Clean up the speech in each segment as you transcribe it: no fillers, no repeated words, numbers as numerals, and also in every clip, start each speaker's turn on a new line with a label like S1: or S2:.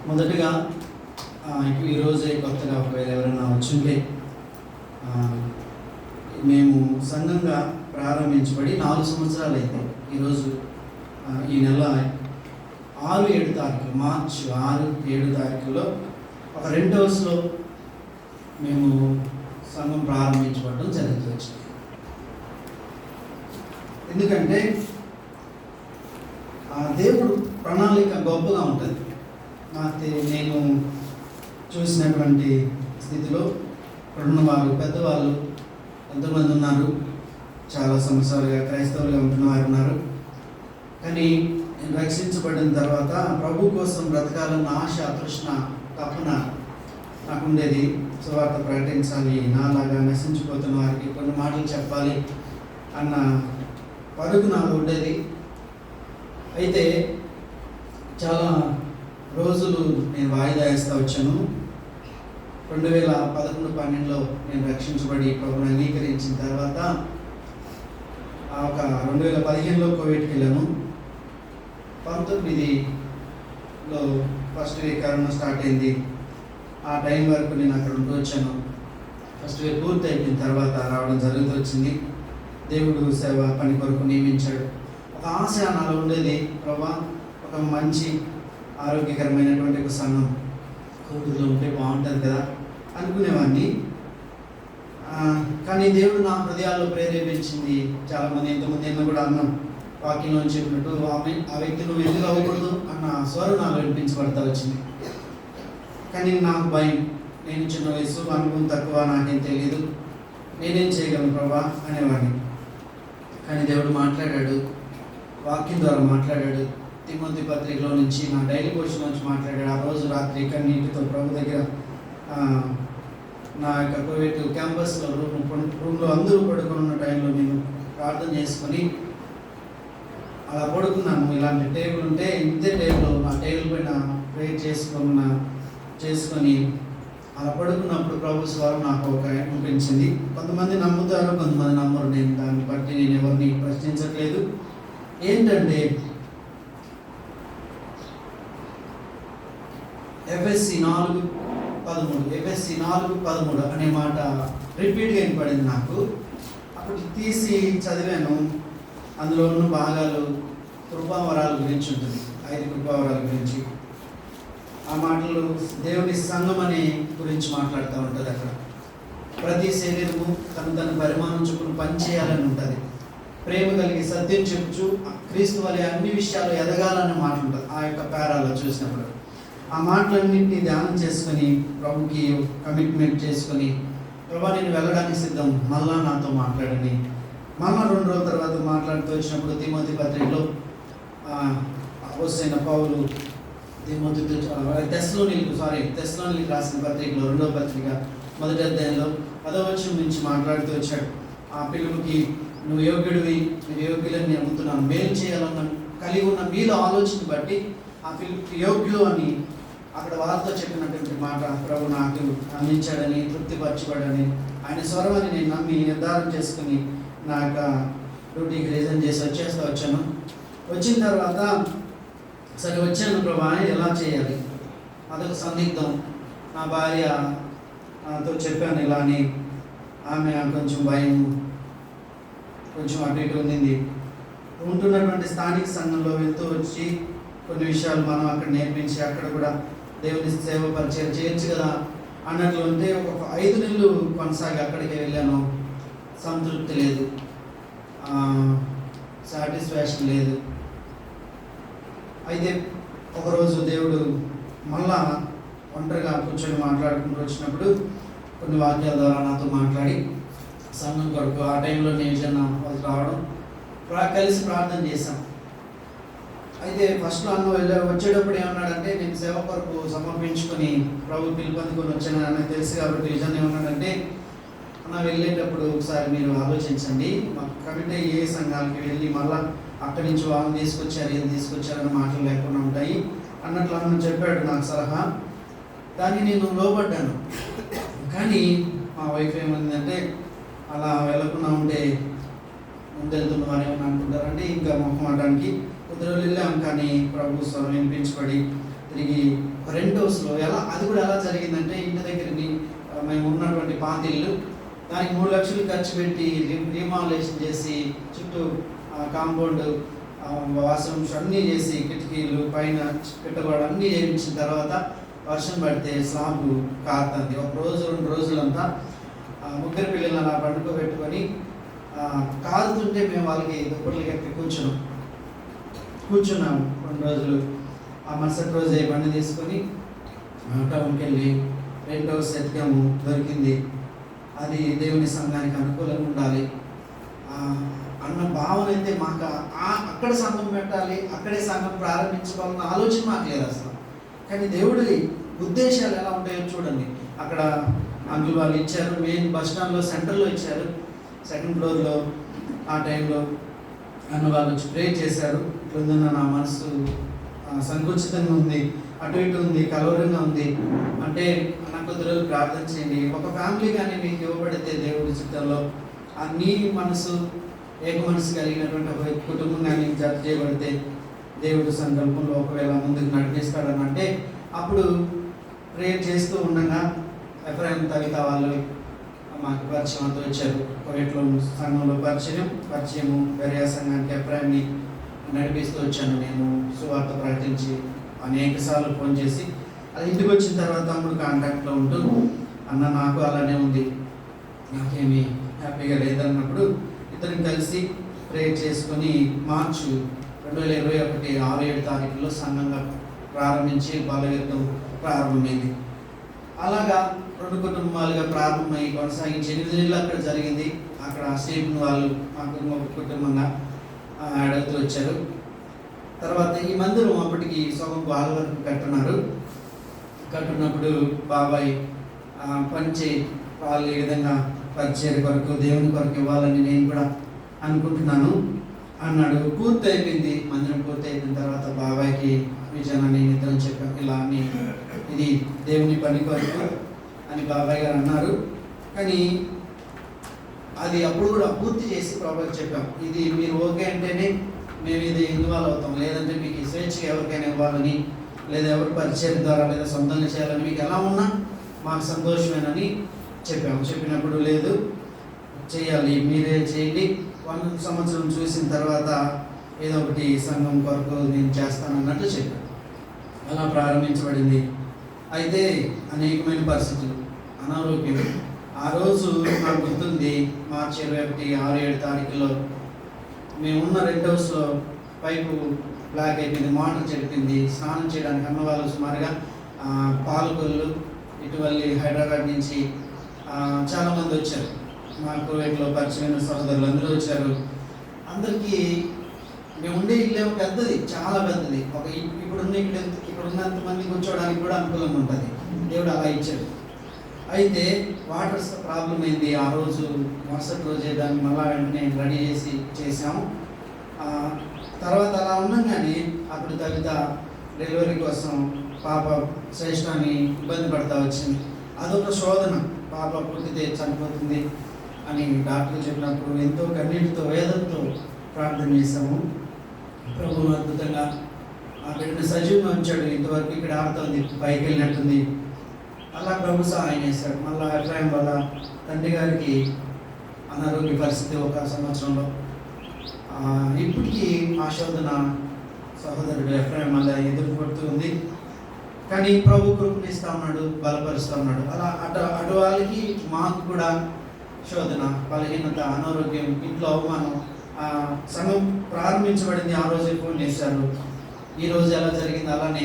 S1: మొదటిగా ఈరోజే కొత్తగా ఒకవేళ ఎవరైనా వచ్చుంటే, మేము సంఘంగా ప్రారంభించబడి 4 సంవత్సరాలు అయితే ఈరోజు ఈ నెల 6-7 తారీఖు మార్చి 6-7 తారీఖులో ఒక 2 అవర్స్లో మేము సంఘం ప్రారంభించబడడం జరుగుతుంది. ఎందుకంటే దేవుడు ప్రణాళిక గొప్పగా ఉంటుంది. నేను చూసినటువంటి స్థితిలో ఉన్నవారు పెద్దవాళ్ళు ఎంతోమంది ఉన్నారు, చాలా సంవత్సరాలుగా క్రైస్తవులుగా ఉంటున్న వారు ఉన్నారు. కానీ రక్షించబడిన తర్వాత ప్రభు కోసం బ్రతకాలన్న ఆశ, తృష్ణ, తపన నాకు ఉండేది. సువార్త ప్రకటించాలి, నాలాగా నశించిపోతున్న వారికి కొన్ని మాటలు చెప్పాలి అన్న పరుగు నాకు ఉండేది. అయితే చాలా రోజులు నేను వాయిదా వేస్తూ వచ్చాను. 2011-12లో నేను రక్షించబడి ప్రభుని అంగీకరించిన తర్వాత ఒక 2015లో కోవిడ్కి వెళ్ళాను. 19లో ఫస్ట్ వేవ్ కరోనా స్టార్ట్ అయింది. ఆ టైం వరకు నేను అక్కడ ఉంటూ వచ్చాను. ఫస్ట్ వేవ్ పూర్తి అయిపోయిన తర్వాత రావడం జరుగుతూ వచ్చింది. దేవుడు సేవ పని కొరకు నియమించాడు. ఒక ఆశ నాలో ఉండేది, ప్రభా ఒక మంచి ఆరోగ్యకరమైనటువంటి ఒక సంఘం కోవిడ్లో ఉంటే బాగుంటుంది కదా అనుకునేవాడిని. కానీ దేవుడు నా హృదయాల్లో ప్రేరేపించింది. చాలామంది ఇంతకుముందు ఎన్నో కూడా అన్నాం, వాక్యంలో చెప్పినట్టు ఆ వ్యక్తి నువ్వు ఎందుకు అవ్వకూడదు అన్న స్వరం నాకు వినిపించబడతా వచ్చింది. కానీ నాకు భయం, నేను చిన్న వయసు, అనుభవం తక్కువ, నాకేం తెలియదు, నేనేం చేయగలను ప్రభా అనేవాడిని. కానీ దేవుడు మాట్లాడాడు, వాక్యం ద్వారా మాట్లాడాడు. తిమోతి పత్రికలో నుంచి, నా డైలీ పోషన్ నుంచి మాట్లాడాడు. ఆ రోజు రాత్రి కన్నీటితో ప్రభు దగ్గర నా యొక్క కోవిడ్ క్యాంపస్లో రూమ్లో అందరూ పడుకొని ఉన్న టైంలో నేను ప్రార్థన చేసుకొని అలా పడుకున్నాను. ఇలాంటి టేబుల్ ఉంటే ఇంతే టేబుల్, ఆ టేబుల్ పైన ప్రేర్ చేసుకొని అలా పడుకున్నప్పుడు ప్రభు స్వరం నాకు ఒక అనిపించింది. కొంతమంది నమ్ముతారు, కొంతమంది నమ్మరు. నేను దాన్ని బట్టి నేను ఎవరిని ప్రశ్నించట్లేదు. ఏంటంటే ఎఫ్ఎస్సి 4:13 అనే మాట రిపీట్గా వినపడింది నాకు. అప్పుడు తీసి చదివాను. అందులో ఉన్న భాగాలు కృపావరాల గురించి ఉంటుంది, 5 కృపావరాల గురించి. ఆ మాటలు దేవుని సంఘం అనే గురించి మాట్లాడుతూ ఉంటుంది. అక్కడ ప్రతి శరీరము తన పరిమాణం చొప్పున పనిచేయాలని ఉంటుంది. ప్రేమ కలిగి సత్యం చెప్పుచు క్రీస్తు వలె అన్ని విషయాలు ఎదగాలనే మాట ఉంటుంది. ఆ యొక్క పేరాలో చూసినప్పుడు ఆ మాటలన్నింటినీ ధ్యానం చేసుకొని ప్రభుకి కమిట్మెంట్ చేసుకొని, ప్రభా నేను వెళ్ళడానికి సిద్ధం, మళ్ళా నాతో మాట్లాడని. మళ్ళా 2 రోజుల తర్వాత మాట్లాడుతూ వచ్చినప్పుడు తిమోతి పత్రికలో అపోస్తలుడైన పౌలు తెస్సలోనికీయులకు రాసిన పత్రికలో 2వ పత్రిక 1వ అధ్యాయంలో 10వ వచనం నుంచి మాట్లాడుతూ వచ్చాడు. ఆ పిలుపుకి నువ్వు యోగ్యుడివి, మీరు యోగ్యులని నేను నమ్ముతున్నాను, మేలు చేయాలన్న కలిగి ఉన్న మీలో ఆలోచన బట్టి ఆ పిలుపుకి యోగ్యులు అని అక్కడ వారితో చెప్పినటువంటి మాట ప్రభు నాకు అందించాడని, తృప్తిపరచబడని, ఆయన స్వరమని నేను నమ్మి నిర్ధారణ చేసుకుని నా యొక్క డ్యూటీకి రిజైన్ చేసి వచ్చాను. వచ్చిన తర్వాత సరే వచ్చాను ప్రభా, ఎలా చేయాలి అదొక సందిగ్ధం. నా భార్యతో చెప్పాను ఇలా అని. ఆమె కొంచెం భయం, కొంచెం అటు ఇటు ఉంది. ఉంటున్నటువంటి స్థానిక సంఘంలో వెళ్తూ వచ్చి కొన్ని విషయాలు మనం అక్కడ నేర్పించి అక్కడ కూడా దేవుని సేవ పరిచయం చేయొచ్చు కదా అన్నట్లు ఉంటే ఒక 5 నెలలు కొనసాగి అక్కడికి వెళ్ళాను. సంతృప్తి లేదు, సాటిస్ఫాక్షన్ లేదు. అయితే ఒకరోజు దేవుడు మళ్ళా ఒంటరిగా కూర్చొని మాట్లాడుకుంటూ వచ్చినప్పుడు కొన్ని వాక్యాల ద్వారా నాతో మాట్లాడి సంఘం కొరకు ఆ టైంలో నేను రావడం, కలిసి ప్రార్థన చేశాం. అయితే ఫస్ట్లో వచ్చేటప్పుడు ఏమన్నాడంటే, నేను సేవ కొరకు సమర్పించుకొని ప్రభు పిలుపొందుకొని వచ్చాను అని తెలుసు కాబట్టి విజన్ ఏమన్నాడంటే, అన్న వెళ్ళేటప్పుడు ఒకసారి మీరు ఆలోచించండి, మాకు కమిటీ ఏ సంఘాలకి వెళ్ళి మళ్ళీ అక్కడి నుంచి వాళ్ళని తీసుకొచ్చారు, ఏం తీసుకొచ్చారన్న మాటలు లేకుండా ఉంటాయి అన్నట్లు అన్న చెప్పాడు నాకు సలహా. దాన్ని నేను లోబడ్డాను. కానీ మా వైఫ్ ఏమైందంటే, అలా వెళ్ళకుండా ఉంటే ముందెళ్తున్న వారు ఏమని అనుకుంటారంటే ఇంకా మొహమాటానికి కుదరలు వెళ్ళాం. కానీ ప్రభు స్వరం వినిపించబడి తిరిగి రెంట్ హౌస్లో అది కూడా ఎలా జరిగిందంటే, ఇంటి దగ్గరని మేము ఉన్నటువంటి పాతిళ్ళు, దానికి 3 లక్షలు ఖర్చు పెట్టి రీమాలేషన్ చేసి చుట్టూ కాంపౌండ్ వాష్రూమ్స్ అన్నీ చేసి కిటికీలు పైన పెట్టగోడ అన్నీ చేయించిన తర్వాత వర్షం పడితే స్లాబ్ కారుతుంది. 1 రోజు 2 రోజులంతా ముగ్గురు పిల్లలు అలా పండుకోబెట్టుకొని కారుతుంటే మేము వాళ్ళకి దుప్పట్లు కట్టి కూర్చున్నాము 2 రోజులు. ఆ మరుసటి రోజే బండి తీసుకొని టౌన్కి వెళ్ళి రెంట్ హౌస్ ఎతికాము, దొరికింది. అది దేవుని సంఘానికి అనుకూలంగా ఉండాలి అన్న భావన అయితే మాకు అక్కడ సంఘం పెట్టాలి, అక్కడే సంఘం ప్రారంభించుకోవాలన్న ఆలోచన మాకు లేదు అసలు. కానీ దేవుడి ఉద్దేశాలు ఎలా ఉంటాయో చూడండి. అక్కడ అంకుల్ వాళ్ళు ఇచ్చారు, మెయిన్ బస్ స్టాండ్లో సెంటర్లో ఇచ్చారు, 2nd ఫ్లోర్లో. ఆ టైంలో అన్న వాళ్ళు వచ్చి ప్రే చేశారు. ఇట్లుందన్న నా మనసు సంకుచితంగా ఉంది, అటు ఇటు ఉంది, కలవరంగా ఉంది అంటే నాకు కొద్ది రోజులు ప్రార్థన చేయండి. ఒక ఫ్యామిలీ కానీ మీకు ఇవ్వబడితే దేవుడి చిత్తంలో నీ మనసు ఏక మనసు కలిగినటువంటి ఒక కుటుంబం కానీ జత చేయబడితే దేవుడి సంకల్పంలో ఒకవేళ ముందుకు నడిపిస్తాడని అంటే, అప్పుడు ప్రేయర్ చేస్తూ ఉండగా ఎఫ్రాయిం తగిత వాళ్ళు మాకు పరిచయం అంతా వచ్చారు. కోవిడ్లో సంఘంలో పరిచయము వేరే సంఘానికి ఎఫ్రాయిని నడిపిస్తూ వచ్చాను. నేను సువార్త ప్రకటించి అనేక సార్లు ఫోన్ చేసి, అది ఇంటికి వచ్చిన తర్వాత తమ్ముడు కాంటాక్ట్లో ఉంటూ, అన్న నాకు అలానే ఉంది, నాకేమీ హ్యాపీగా లేదన్నప్పుడు ఇద్దరం కలిసి ప్రేయర్ చేసుకొని మార్చి 2021 6-7 తారీఖులో సంఘంగా ప్రారంభించి బలగెత్తు ప్రారంభమైంది. అలాగా 2 కుటుంబాలుగా ప్రారంభమై కొనసాగించి 8 నెలలు అక్కడ జరిగింది. అక్కడ స్టీఫెన్ వాళ్ళు మా కుటుంబంగా యాడ్ అవుతూ వచ్చారు. తర్వాత ఈ మందిరం అప్పటికి సగం వాళ్ళ వరకు కట్టున్నప్పుడు బాబాయ్ పంచి వాళ్ళు ఈ విధంగా పరిచయం కొరకు దేవుని కొరకు ఇవ్వాలని నేను కూడా అనుకుంటున్నాను అన్నాడు. పూర్తి అయిపోయింది, మందిరం పూర్తి అయిపోయిన తర్వాత బాబాయ్కి విజయన నేను ఇద్దరం చెప్పాను, ఇలా అని ఇది దేవుని పని కొరకు అని బాబాయ్ గారు అన్నారు. కానీ అది అప్పుడు కూడా పూర్తి చేసి బాబాయ్కి చెప్పాం, ఇది మీరు ఓకే అంటేనే మేము ఇది ఇన్వాల్వ్ అవుతాం, లేదంటే మీకు ఈ స్వేచ్ఛగా ఎవరికైనా ఇవ్వాలని, లేదా ఎవరి పరిచయం ద్వారా లేదా సొంతంగా చేయాలని మీకు ఎలా ఉన్నా మాకు సంతోషమేనని చెప్పాము. చెప్పినప్పుడు లేదు చేయాలి, మీరే చేయండి, 1 సంవత్సరం చూసిన తర్వాత ఏదో ఒకటి సంఘం కొరకు నేను చేస్తానన్నట్టు చెప్పాను. అలా ప్రారంభించబడింది. అయితే అనేకమైన పరిస్థితులు, అనారోగ్యం. ఆ రోజు నాకు గుర్తుంది, మార్చి 21 6-7 తారీఖులో మేమున్న రెంట్ హౌస్లో పైపు బ్లాక్ అయిపోయింది, మోటార్ చెడిపోయింది. స్నానం చేయడానికి అన్న వాళ్ళు సుమారుగా పాలకొల్లు ఇటీవల హైదరాబాద్ నుంచి చాలామంది వచ్చారు. మా కోవిడ్లో పరిచయమైన సహోదరులు అందరూ వచ్చారు. అందరికీ మేము ఉండే ఇల్లు పెద్దది, చాలా పెద్దది. ఇప్పుడున్నంత మంది కూర్చోవడానికి కూడా అనుకూలంగా ఉంటుంది. దేవుడు అలా ఇచ్చాడు. అయితే వాటర్ ప్రాబ్లం అయింది. ఆ రోజు మరుసటి రోజే దాన్ని మళ్ళా వెంటనే రెడీ చేసాము. తర్వాత అలా ఉండగానే అప్పుడు తగిత డెలివరీ కోసం పాప శ్రేష్ఠాన్ని ఇబ్బంది పడతా వచ్చింది. అదొక శోధన, పాప పుట్టితే చనిపోతుంది అని డాక్టర్ చెప్పినప్పుడు ఎంతో కన్నీటితో వేదంతో ప్రార్థన చేశాము. ప్రభువు అద్భుతంగా ఆ బిడ్డను సజీవంగా ఉంచాడు. ఇంతవరకు ఇక్కడ ఆడుతుంది, పైకి వెళ్ళినట్టుంది. అలా ప్రభు సహాయం చేశాడు. మళ్ళీ అభిప్రాయం వల్ల తండ్రి గారికి అనారోగ్య పరిస్థితి 1 సంవత్సరంలో. ఇప్పటికీ ఆ శోధన సహోదరుడు ఎఫ్రాయిం మళ్ళీ ఎదుర్కొడుతూ ఉంది. కానీ ప్రభు కృపణిస్తూ ఉన్నాడు, బలపరుస్తూ ఉన్నాడు. అలా అటు వాళ్ళకి మాకు కూడా శోధన, బలహీనత, అనారోగ్యం, ఇంట్లో అవమానం. సంఘం ప్రారంభించబడింది. ఆ రోజే ఫోన్ చేశారు. ఈరోజు ఎలా జరిగింది అలానే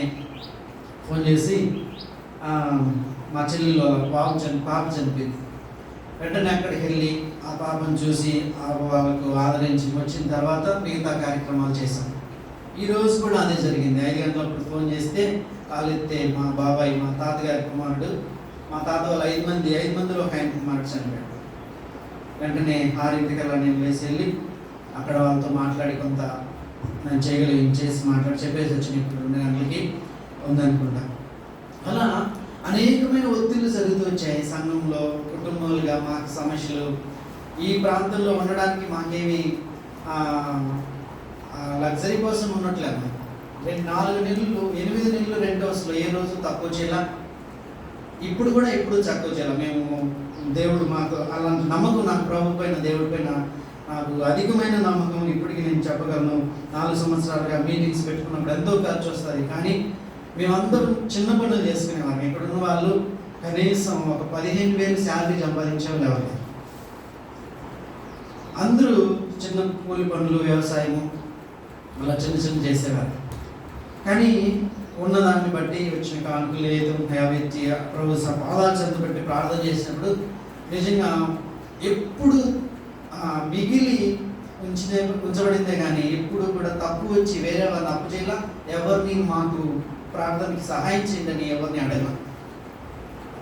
S1: ఫోన్ చేసి మా చెల్లెలు పాప చనిపోయింది. వెంటనే అక్కడికి వెళ్ళి ఆ పాపను చూసి వాళ్ళకు ఆదరించి వచ్చిన తర్వాత మిగతా కార్యక్రమాలు చేశాం. ఈరోజు కూడా అదే జరిగింది. 5 గంటలప్పుడు ఫోన్ చేస్తే కాలెత్తే మా బాబాయ్, మా తాతగారి కుమారుడు, మా తాత వాళ్ళు 5 మందిలో ఒక ఆయన కుమారుడు చనిపోయాడు. వెంటనే 6 నేను వేసి వెళ్ళి అక్కడ వాళ్ళతో మాట్లాడి కొంత నేను చేసి చెప్పేసి వచ్చిన ఇప్పుడు 2 గంటలకి ఉందనుకుంటా. అలా అనేకమైన ఒత్తిళ్లు జరుగుతూ వచ్చాయి సంఘంలో. కుటుంబాలుగా మాకు సమస్యలు. ఈ ప్రాంతంలో ఉండడానికి మాకేమి లగ్జరీ కోసం ఉన్నట్లేదు. 4 నెలలు 8 నెలలు రెంట్ హౌస్లో ఏ రోజు తక్కువ చేయాల, ఇప్పుడు కూడా ఎప్పుడు తక్కువ చేయాల. మేము దేవుడు మాకు అలాంటి నమ్మకం, నాకు ప్రభు పైన, దేవుడి పైన నాకు అధికమైన నమ్మకం ఇప్పటికీ నేను చెప్పగలను. 4 సంవత్సరాలుగా మీటింగ్స్ పెట్టుకున్నప్పుడు ఎంతో ఖర్చు వస్తుంది, కానీ మేమందరం చిన్న పనులు చేసుకునేవాళ్ళం. ఇక్కడున్న వాళ్ళు కనీసం ఒక 15,000 శాలరీ సంపాదించేవాళ్ళు ఎవరు. అందరూ చిన్న కూలి పనులు, వ్యవసాయము అలా చిన్న చేసేవారు. కానీ ఉన్నదాన్ని బట్టి వచ్చిన కానుకలు లేదు వ్యక్తి ప్రభు పాదాలు చెంత పెట్టి ప్రార్థన చేసినప్పుడు నిజంగా ఎప్పుడు మిగిలి ఉంచబడిందే కానీ ఎప్పుడు కూడా తప్పు వచ్చి వేరే వాళ్ళని అప్పు చేయాల, ఎవరిని మాకు ప్రార్థనకి సహాయం చేయండి ఎవరిని అడగ.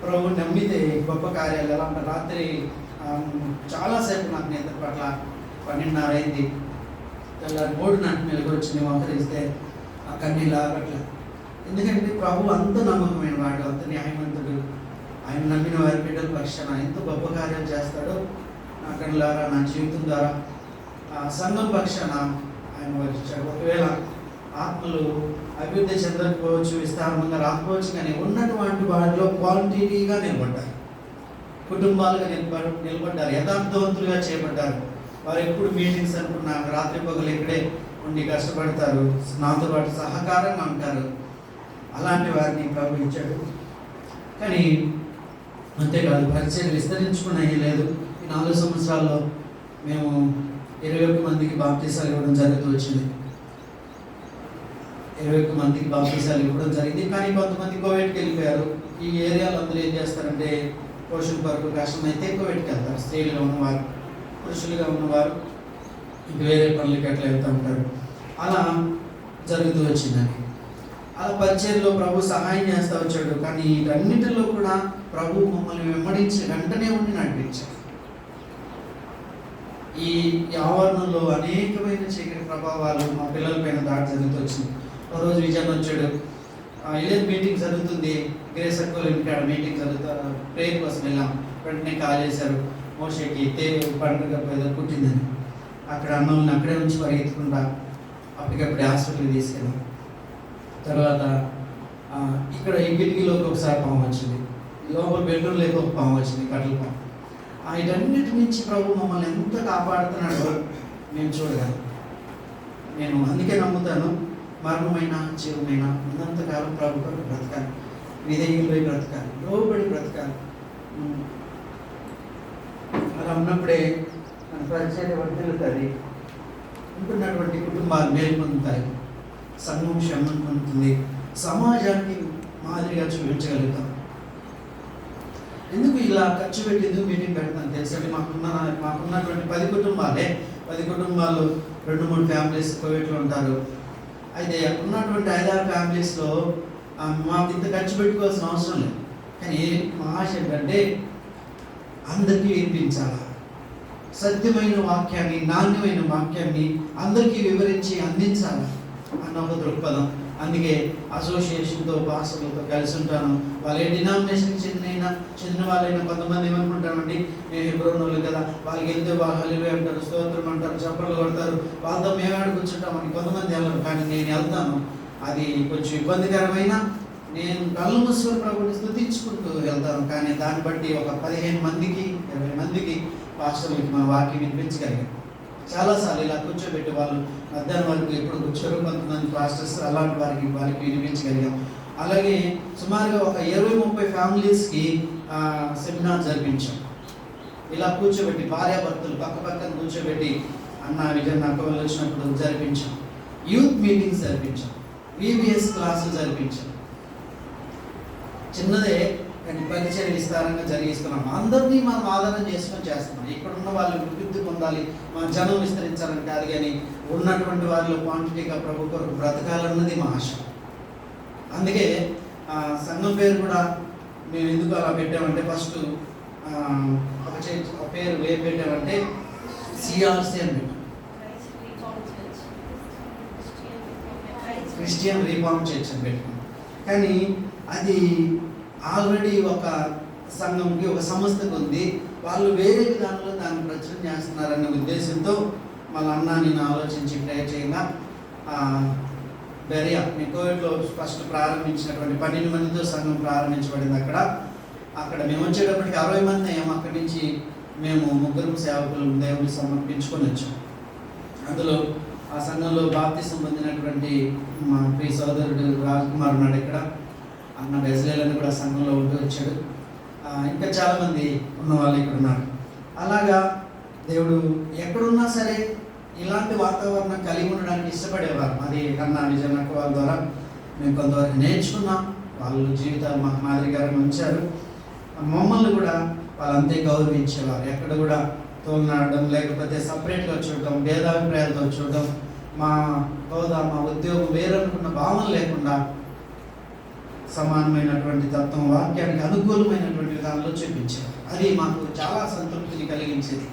S1: ప్రభు నమ్మితే గొప్ప కార్యాలు ఎలా ఉంటారు. రాత్రి చాలాసేపు నాకు నిద్ర పట్ల 12:30 అయింది. తెల్లారి 3 నెలలకు వచ్చి మోకరిస్తే ఆ కన్నీళ్ళు ఆగట్ల. ఎందుకంటే ప్రభు అంత నమ్మకమైన వాడు, అంత న్యాయవంతుడు. ఆయన నమ్మిన వారి బిడ్డల పక్షాన ఎంతో గొప్ప కార్యాలు చేస్తాడో నా కళ్ళారా, నా జీవితం ద్వారా సంఘం పక్షాన ఆయన వర్షించాడు. ఒకవేళ ఆత్మలు అభివృద్ధి చెందకపోవచ్చు, విస్తారంగా రాకపోవచ్చు, కానీ ఉన్నటువంటి వాటిలో క్వాంటిటీగా నిలబడ్డారు, కుటుంబాలుగా నిలబడ్డారు, యథార్థవంతులుగా చేపట్టారు. వారు ఎప్పుడు మీటింగ్స్ అనుకున్నా రాత్రి పగలు ఇక్కడే ఉండి కష్టపడతారు, నాతో పాటు సహకారంగా ఉంటారు. అలాంటి వారిని ప్రభు ఇచ్చాడు. కానీ అంతేకాదు, పరిచయం విస్తరించుకునే లేదు. ఈ 4 సంవత్సరాల్లో మేము 21 మందికి బాప్తీసాలు ఇవ్వడం జరుగుతూ వచ్చింది. 21 మందికి బాప్తీసాలు ఇవ్వడం జరిగింది. కానీ కొంతమంది కోవిడ్కి వెళ్ళిపోయారు. ఈ ఏరియాలో అందరూ ఏం చేస్తారంటే పోషణ కొరకు కష్టమైతే కోవిడ్కి వెళ్తారు. స్త్రీలుగా ఉన్నవారు, పురుషులుగా ఉన్నవారు ఇంక వేరే పనులకి అట్లా వెళ్తూ ఉంటారు. అలా జరుగుతూ వచ్చిందని అలా పరిచయంలో ప్రభు సహాయం చేస్తూ వచ్చాడు. కానీ వీటన్నిటిలో కూడా ప్రభు మమ్మల్ని వెంబడించి వెంటనే ఉండి నడిపించాడు. ఈ ఆవరణలో అనేకమైన చీకటి ప్రభావాలు మా పిల్లల పైన దాడి జరుగుతూ వచ్చింది. ఒక రోజు విజయన్ వచ్చాడు, ఇలా మీటింగ్ జరుగుతుంది, గ్రేస్ సర్కిల్ ఇంటికాడ మీటింగ్ జరుగుతారు, ప్రేయర్ కోసం వెళ్ళాం. వెంటనే కాల్ చేశారు, మోషేకి పండుగ ఏదో పుట్టిందని. అక్కడ అమ్మల్ని అక్కడే ఉంచి పరిగెత్తుకుంటా అప్పటికప్పుడే హాస్పిటల్కి తీసుకెళ్ళాం. తర్వాత ఇక్కడ ఈ కిటికీలోకి ఒకసారి పాము వచ్చింది, లోపల బెడ్రూమ్ లేక ఒక పాము వచ్చింది, కట్టల పాము. వీటన్నిటి నుంచి ప్రభు మమ్మల్ని ఎంత కాపాడుతున్నాడో మేము చూడగలం. నేను అందుకే నమ్ముతాను, మరణమైన జీవమైన ఉన్నంతకాలం ప్రభు కొరకు బ్రతకాలి, విధేయులపై బ్రతకాలి, లోబడి బ్రతకాలి. అలా ఉన్నప్పుడే మన పరిచయం వర్ధిల్లుతుంది, ఉంటున్నటువంటి కుటుంబాలు మేల్కొందుతాయి, సంఘం క్షమం పొందుతుంది, సమాజానికి మాదిరిగా చూపించగలుగుతాం. ఎందుకు ఇలా ఖర్చు పెట్టి ఎందుకు మీటింగ్ పెడతాను తెలుసండి. మాకున్నటువంటి 10 కుటుంబాలే, 10 కుటుంబాలు 2-3 ఫ్యామిలీస్ కోవిడ్లో ఉంటారు. అయితే ఉన్నటువంటి 5-6 ఫ్యామిలీస్లో మాకు ఇంత ఖర్చు పెట్టుకోవాల్సిన అవసరం లేదు. కానీ మా ఆశ ఏంటంటే అందరికీ వినిపించాలి, సత్యమైన వాక్యాన్ని, నాణ్యమైన వాక్యాన్ని అందరికీ వివరించి అందించాలి అన్న ఒక దృక్పథం. అందుకే అసోసియేషన్తో పాస్టర్లతో కలిసి ఉంటాను. వాళ్ళు ఏ డినామినేషన్కి చెందిన వాళ్ళైనా కొంతమంది ఏమనుకుంటామండి, మేము హెబ్రోన్ వాళ్ళు కదా, వాళ్ళకి వెళ్తే వాళ్ళు హల్లెలూయా అంటారు, స్తోత్రం అంటారు, చప్పట్లు కొడతారు, వాళ్ళతో మేము ఆడ కూర్చుంటామని కొంతమంది వెళ్ళరు. కానీ నేను వెళ్తాను, అది కొంచెం ఇబ్బందికరమైన, నేను కళ్ళు మూసుకొని ప్రభుని స్తుతించుకుంటూ వెళ్తాను. కానీ దాన్ని బట్టి ఒక 15 మందికి 20 మందికి పాస్టర్లకి మన వాక్యం వినిపించగలిగాం. చాలాసార్లు ఇలా కూర్చోబెట్టి వాళ్ళు మధ్యాహ్నం వరకు ఎప్పుడు కూర్చోరు, కొంతమంది పాస్టర్స్ అలాంటి వారికి వినిపించగలిగాం. అలాగే సుమారుగా ఒక 20-30 ఫ్యామిలీస్కి సెమినార్ జరిపించాం. ఇలా కూర్చోబెట్టి భార్యాభర్తలు పక్కన కూర్చోబెట్టి అన్న విజయ్ అక్క వాళ్ళు వచ్చినప్పుడు జరిపించాం. యూత్ మీటింగ్స్ జరిపించాం, VBS క్లాసులు జరిపించాం. చిన్నదే కానీ పరిచయం విస్తారంగా జరిగిస్తున్నాం. అందరినీ మనం ఆధారం చేసుకొని చేస్తున్నాం. ఇక్కడ ఉన్న వాళ్ళు అభివృద్ధి పొందాలి, మన జనం విస్తరించాలని కాదు, కానీ ఉన్నటువంటి వారిలో క్వాంటిటీగా ప్రభు కొరకు బ్రతకాలన్నది మా ఆశ. అందుకే సంఘం పేరు కూడా మేము ఎందుకు అలా పెట్టామంటే, ఫస్ట్ ఒక పేరు ఏం పెట్టామంటే CRC అని పెట్టాం, క్రిస్టియన్ రీఫార్మ్ చర్చ్ అని పెట్టాం. కానీ అది ఆల్రెడీ ఒక సంఘంకి, ఒక సంస్థకు ఉంది, వాళ్ళు వేరే విధానంలో దాన్ని ప్రచురణ చేస్తున్నారనే ఉద్దేశంతో వాళ్ళ అన్న నేను ఆలోచించి ప్రేయర్ చేయగా బెరియా కోవిడ్లో ఫస్ట్ ప్రారంభించినటువంటి 12 మందితో సంఘం ప్రారంభించబడింది. అక్కడ మేము వచ్చేటప్పటికి 60 మంది అయ్యాము. అక్కడి నుంచి మేము 3 సేవకులు దేవుడికి సమర్పించుకొని వచ్చాం. అందులో ఆ సంఘంలో బాప్తిసం పొందినటువంటి మా ప్రియ సోదరుడు రాజ్కుమార్ ఉన్నాడు. ఇక్కడ అన్న బెజలేలని కూడా సంఘంలో ఉంటూ వచ్చాడు. ఇంకా చాలామంది ఉన్న వాళ్ళు ఇక్కడ ఉన్నారు. అలాగా దేవుడు ఎక్కడున్నా సరే ఇలాంటి వాతావరణం కలిగి ఉండడానికి ఇష్టపడేవారు. అది కన్నా విజయనక్క వాళ్ళ ద్వారా మేము కొంతవరకు నేర్చుకున్నాం. వాళ్ళ జీవితాలు మాకు మాదిరిగానే ఉంచారు. మమ్మల్ని కూడా వాళ్ళంతే గౌరవించేవారు. ఎక్కడ కూడా తోలనాడడం లేకపోతే సపరేట్గా చూడటం, భేదాభిప్రాయాలతో చూడటం, మా హోదా మా ఉద్యోగం వేరనుకున్న భావన లేకుండా సమానమైనటువంటి తత్వం, వాక్యానికి అనుకూలమైనటువంటి విధానంలో చూపించారు. అది మాకు చాలా సంతృప్తిని కలిగించేది.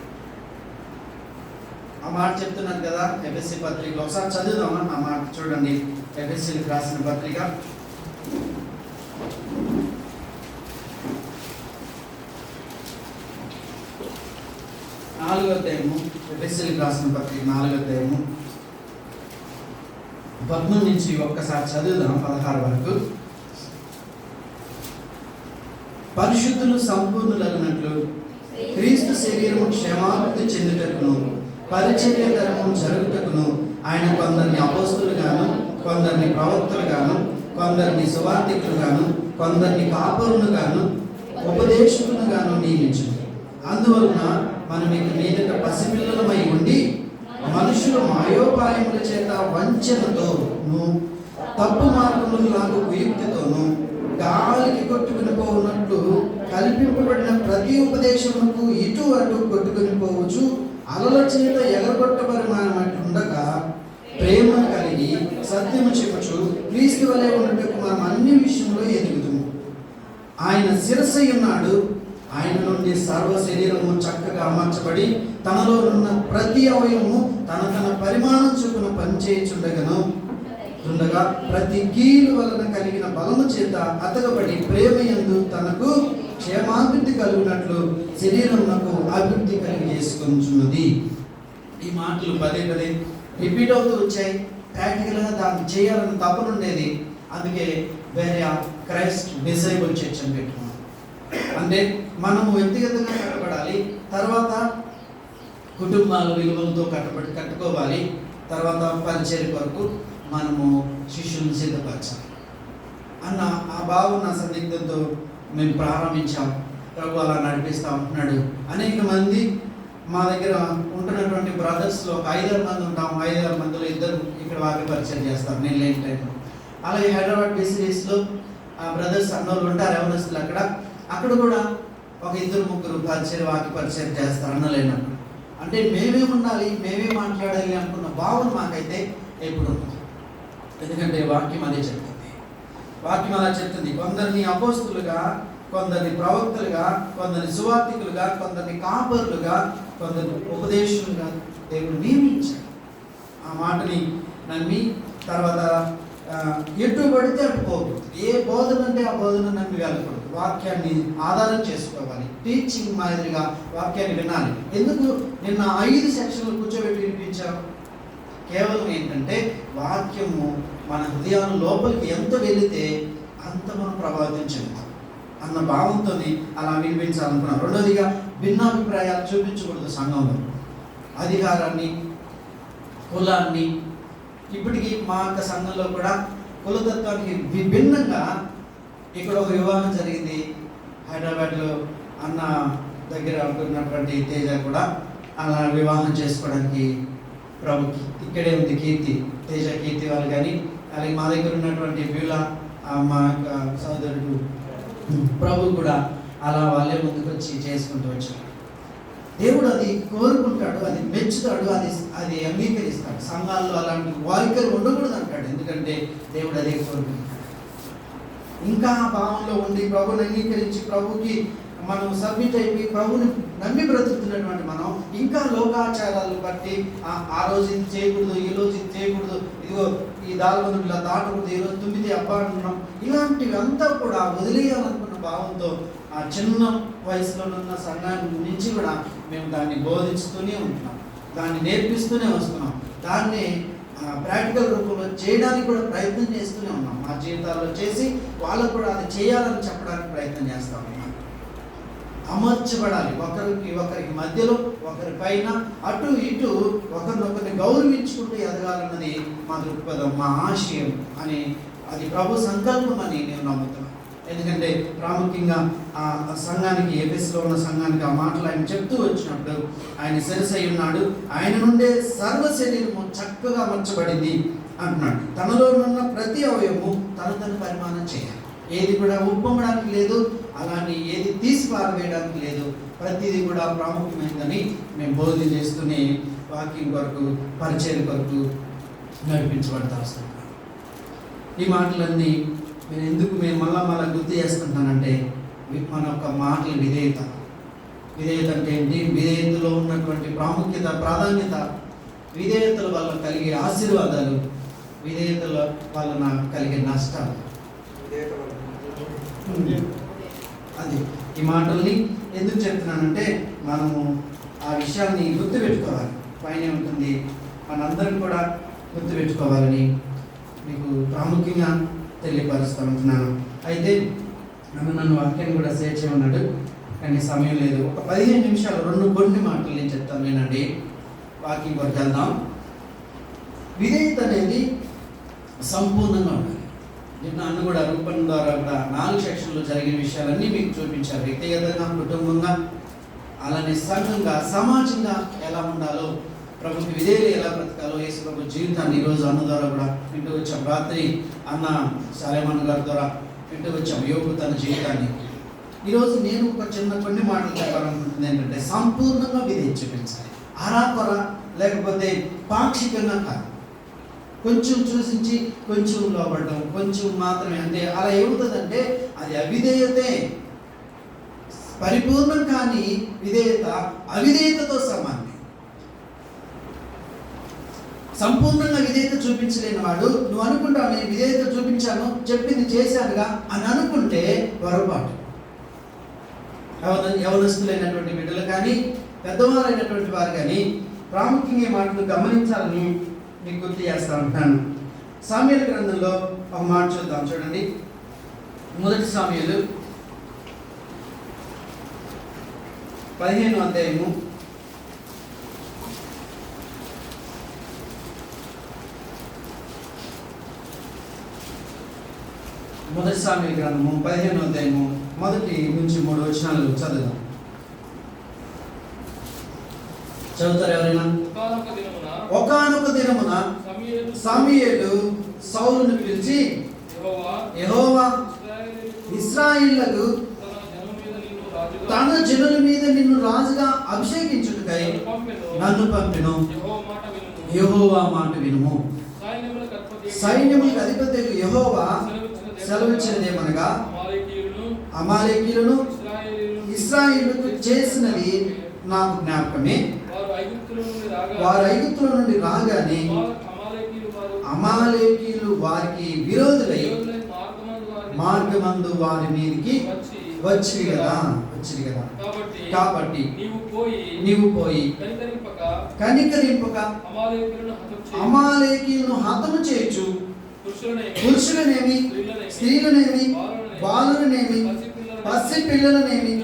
S1: ఆ మాట చెప్తున్నారు కదా ఎఫ్ఎస్సి పత్రికలో, ఒకసారి చదువుదామా ఆ మాట చూడండి. ఎఫ్ఎస్సికి రాసిన పత్రిక 4వ అధ్యాయము, ఎఫ్ఎస్సికి రాసిన పత్రిక 4వ అధ్యాయము 19 నుంచి ఒక్కసారి చదువుదాం 16 వరకు. పరిశుద్ధులు సంపూర్ణులగినట్లు క్రీస్తు శరీరము క్షేమాభివృద్ధి చెందుటకును పరిచర్య ధర్మం జరుగుటకును ఆయన కొందరిని అపోస్తులుగాను, కొందరిని ప్రవక్తలుగాను, కొందరిని సువార్తికులుగాను, కొందరిని కాపరులుగాను, ఉపదేశకులుగాను నియమించును. అందువలన మనం ఇక మీదట పసిపిల్లలమై ఉండి మనుషుల మాయోపాయముల చేత వంచనతోను తప్పు మార్గములకు కుయుక్తితోను గాలికి కొట్టుకుని పోవునట్లు కల్పింపబడిన ప్రతి ఉపదేశములకు ఇటు అటు కొట్టుకుని పోవచ్చు అలల చేత ఎగరగొట్టబడినట్లుండగా ప్రేమను కలిగి సత్యము చెప్పుచు క్రీస్తు వలె ఉన్నట్టుకు మనం అన్ని విషయంలో ఎదుగుతాము. ఆయన శిరస్సు ఉన్నాడు. ఆయన నుండి సర్వ శరీరము చక్కగా అమర్చబడి తనలో ఉన్న ప్రతి అవయవము తన పరిమాణం చొప్పున పనిచేయుచుండగా ప్రతి కీలు వలన కలిగిన బలము చేత అతకబడి ప్రేమ యందు తనకు క్షేమాభివృద్ధి కలుగునట్లు శరీరమునకు అభివృద్ధి కలిగి చేసుకుంటున్నది. ఈ మాటలు పదే పదే రిపీట్ అవుతూ వచ్చాయి. ప్రాక్టికల్గా దాన్ని చేయాలని తపనుండేది. అందుకే వేరే క్రైస్ట్ డిసైబుల్ చర్చ్ అని పెట్టుకున్నాం. అంటే మనము వ్యక్తిగతంగా కట్టబడాలి, తర్వాత కుటుంబాల విలువలతో కట్టుకోవాలి, తర్వాత పరిచర్య కొరకు మనము శిష్యులను సిద్ధపరచాలి అన్న ఆ భావన సందిగ్ధంతో మేము ప్రారంభించాం. ప్రభు అలా నడిపిస్తూ ఉంటున్నాడు. అనేక మంది మా దగ్గర ఉంటున్నటువంటి బ్రదర్స్లో ఒక 5-6 మంది ఉంటాం. 5-6 మందిలో 2 ఇక్కడ వాక్య పరిచయం చేస్తారు నేను లేని టైంలో. అలాగే హైదరాబాద్ బిసిరీస్లో బ్రదర్స్ అన్నోళ్ళు ఉంటారు, ఎవరస్తులు అక్కడ కూడా ఒక 2-3 పరిచయం వాక్య పరిచయం చేస్తారు అన్నలేనప్పుడు. అంటే మేమే ఉండాలి, మేమే మాట్లాడాలి అనుకున్న భావన మాకైతే ఎప్పుడు ఉంది. ఎందుకంటే వాక్యం అదే చెప్తుంది. వాక్యం అలా చెప్తుంది. కొందరిని అపోస్తులుగా, కొందరిని ప్రవక్తలుగా, కొందరిని సువార్తికులుగా, కొందరిని కాపరులుగా, కొందరిని ఉపదేశులుగా దేవుడు నియమించాడు. ఆ మాటని నమ్మి తర్వాత ఎటు పడితే అటు పోకూడదు. ఏ బోధన అంటే ఆ బోధన నమ్మి వెళ్ళకూడదు. వాక్యాన్ని ఆధారం చేసుకోవాలి. టీచింగ్ మాదిరిగా వాక్యాన్ని వినాలి. ఎందుకు నిన్న 5 సెక్షన్లు కూర్చోబెట్టి వినిపించాం? కేవలం ఏంటంటే వాక్యము మన హృదయాల లోపలికి ఎంత వెళితే అంత మనం ప్రభావితం చెందుతాం అన్న భావంతో అలా వినిపించాలనుకున్నాం. రెండోదిగా భిన్నాభిప్రాయాలు చూపించకూడదు సంఘంలో. అధికారాన్ని, కులాన్ని, ఇప్పటికీ మా యొక్క సంఘంలో కూడా కులతత్వానికి విభిన్నంగా ఇక్కడ ఒక వివాహం జరిగింది హైదరాబాద్లో. అన్న దగ్గర అనుకున్నటువంటి తేజ కూడా అలా వివాహం చేసుకోవడానికి ప్రభుకి ఇక్కడే ఉంది కీర్తి, తేజ కీర్తి వాళ్ళు కానీ, అలాగే మా దగ్గర ఉన్నటువంటి బ్యూలా మా యొక్క సోదరుడు ప్రభు కూడా అలా వాళ్ళే ముందుకు వచ్చి చేసుకుంటూ వచ్చారు. దేవుడు అది కోరుకుంటాడు, అది మెచ్చుతాడు, అది అంగీకరిస్తాడు. సంఘాల్లో అలాంటి వాయికలు ఉండకూడదు అంటాడు. ఎందుకంటే దేవుడు అదే కోరుకుంటాడు. ఇంకా ఆ భావంలో ఉండి ప్రభుని అంగీకరించి ప్రభుకి మనం సబ్మిట్ అయిపోయి ప్రభుని నమ్మి బ్రతుకుతున్నటువంటి మనం ఇంకా లోకాచారాలు బట్టి ఆ రోజు ఇది చేయకూడదు, ఈ రోజు ఇది చేయకూడదు, ఇదిగో ఈ దాల్గొండ ఇలా దాటకూడదు, ఈరోజు 9 అబ్బా అంటున్నాం, ఇలాంటివి అంతా కూడా వదిలేయాలనుకున్న భావంతో ఆ చిన్న వయసులో ఉన్న సంఘాన్ని నుంచి కూడా మేము దాన్ని బోధిస్తూనే ఉంటున్నాం, దాన్ని నేర్పిస్తూనే వస్తున్నాం. దాన్ని ప్రాక్టికల్ రూపంలో చేయడానికి కూడా ప్రయత్నం చేస్తూనే ఉన్నాం. మా జీవితాల్లో చేసి వాళ్ళకు కూడా అది చేయాలని చెప్పడానికి ప్రయత్నం చేస్తూ ఉన్నాం. అమర్చబడాలి, ఒకరికి మధ్యలో, ఒకరి పైన, అటు ఇటు ఒకరినొకరిని గౌరవించుకుంటూ ఎదగాలన్నది మా దృక్పథం, మా ఆశయం అని, అది ప్రభు సంకల్పం అని నేను నమ్ముతున్నాను. ఎందుకంటే ప్రాముఖ్యంగా ఆ సంఘానికి, ఎఫెసులో ఉన్న సంఘానికి ఆ మాటలు ఆయన చెప్తూ వచ్చినప్పుడు, ఆయన శిరస్సు అయి ఉన్నాడు, ఆయన నుండే సర్వ శరీరము చక్కగా అమర్చబడింది అంటున్నాడు. తనలో ఉన్న ప్రతి అవయవము తను పరిమాణం చేయాలి. ఏది కూడా ఉప్పొమ్మడానికి లేదు, అలానే ఏది తీసి పారవేయడానికి లేదు. ప్రతిదీ కూడా ప్రాముఖ్యమైనదని మేము బోధన చేస్తూనే వాక్యం కొరకు, పరిచయం కొరకు నడిపించబడతా వస్తున్నాం. ఈ మాటలన్నీ మేము మళ్ళా గుర్తు చేస్తుంటానంటే, మన యొక్క మాటల విధేయత అంటే ఏంటి, విధేయతలో ఉన్నటువంటి ప్రాముఖ్యత, ప్రాధాన్యత, విధేయతల వల్ల కలిగే ఆశీర్వాదాలు, విధేయతల వలన కలిగే నష్టాలు. అది ఈ మాటల్ని ఎందుకు చెప్తున్నానంటే, మనము ఆ విషయాన్ని గుర్తుపెట్టుకోవాలి. పైన ఉంటుంది, మనందరం కూడా గుర్తుపెట్టుకోవాలని మీకు ప్రాముఖ్యంగా తెలియపరుస్తామంటున్నాను. అయితే నన్ను వాక్యాన్ని కూడా షేర్ చేయమన్నాడు, కానీ సమయం లేదు. ఒక 15 నిమిషాలు కొన్ని మాటలు నేను చెప్తాను, వినండి. వాక్యం కొరకు వెళ్దాం. విధేయత అనేది సంపూర్ణంగా ఉండాలి. నిన్న కూడా రూపం ద్వారా కూడా 4 సెక్షన్లో జరిగిన విషయాలన్నీ మీకు చూపించారు. వ్యక్తిగతంగా, కుటుంబంగా, అలానే సంఘంగా, సమాజంగా ఎలా ఉండాలో, ప్రభుకి విధేయులు ఎలా బ్రతకాలో, యేసు ప్రభు జీవితాన్ని ఈరోజు అన్న ద్వారా కూడా వింటూ వచ్చాం. రాత్రి అన్న సాలేమాన్ గారి ద్వారా వింటూ వచ్చాం యోగు తన జీవితాన్ని. ఈరోజు నేను ఒక కొన్ని మాటలు చెప్పాలనుకుంటుంది ఏంటంటే, సంపూర్ణంగా విధేయత చూపించాలి. అరాకొర లేకపోతే పాక్షికంగా కాదు. కొంచెం చూసించి కొంచెం లోపడటం, కొంచెం మాత్రమే, అంటే అలా ఏమవుతుందంటే అది అవిధేయతే. పరిపూర్ణం కానీ విధేయత అవిధేయతతో సమానం. సంపూర్ణంగా విధేయత చూపించలేని వాడు, నువ్వు అనుకుంటావు నేను విధేయత చూపించాను, చెప్పింది చేశానుగా అని అనుకుంటే పొరపాటు. యవనస్తులైనటువంటి బిడ్డలు కానీ, పెద్దవారైనటువంటి వారు కానీ ప్రాముఖ్యంగా మాటలు గమనించాలని మీకు గుర్తు చేస్తా ఉంటాను. సామ్యూయేలు గ్రంథంలో ఒక మాట చూద్దాం, చూడండి. 1 సామ్యూయేలు 15వ అధ్యాయము 1 సామ్యూయేలు గ్రంథము 15వ అధ్యాయము 1 నుంచి 3 వచనాలు చదువుదాం. చదువుతారు ఎవరైనా? ఒకానొక దినమున సమూయేలు సౌలును పిలిచి, యెహోవా ఇశ్రాయేలుకు తన జనుల మీద నిన్ను రాజుగా అభిషేకించుటకై నన్ను పంపెను. యెహోవా మాట వినుము. సైన్యములకు అధిపతి యెహోవా సెలవిచ్చినదేమనగా, అమాలేకీయులను ఇశ్రాయేలుకు చేసినది నాకు జ్ఞాపకమే. వారు ఐగుప్తుల నుండి రాగానే అమాలేకీయులు వారికి విరోధులై మార్గమందు వారి మీదకి వచ్చిరి కదా. కాబట్టి నీవు పోయి కనికరింపక అమాలేకీయులను హతము చేయొచ్చు. పురుషులనేమి, స్త్రీలనేమి, బాలులనేమి, పసి పిల్లలనేమి,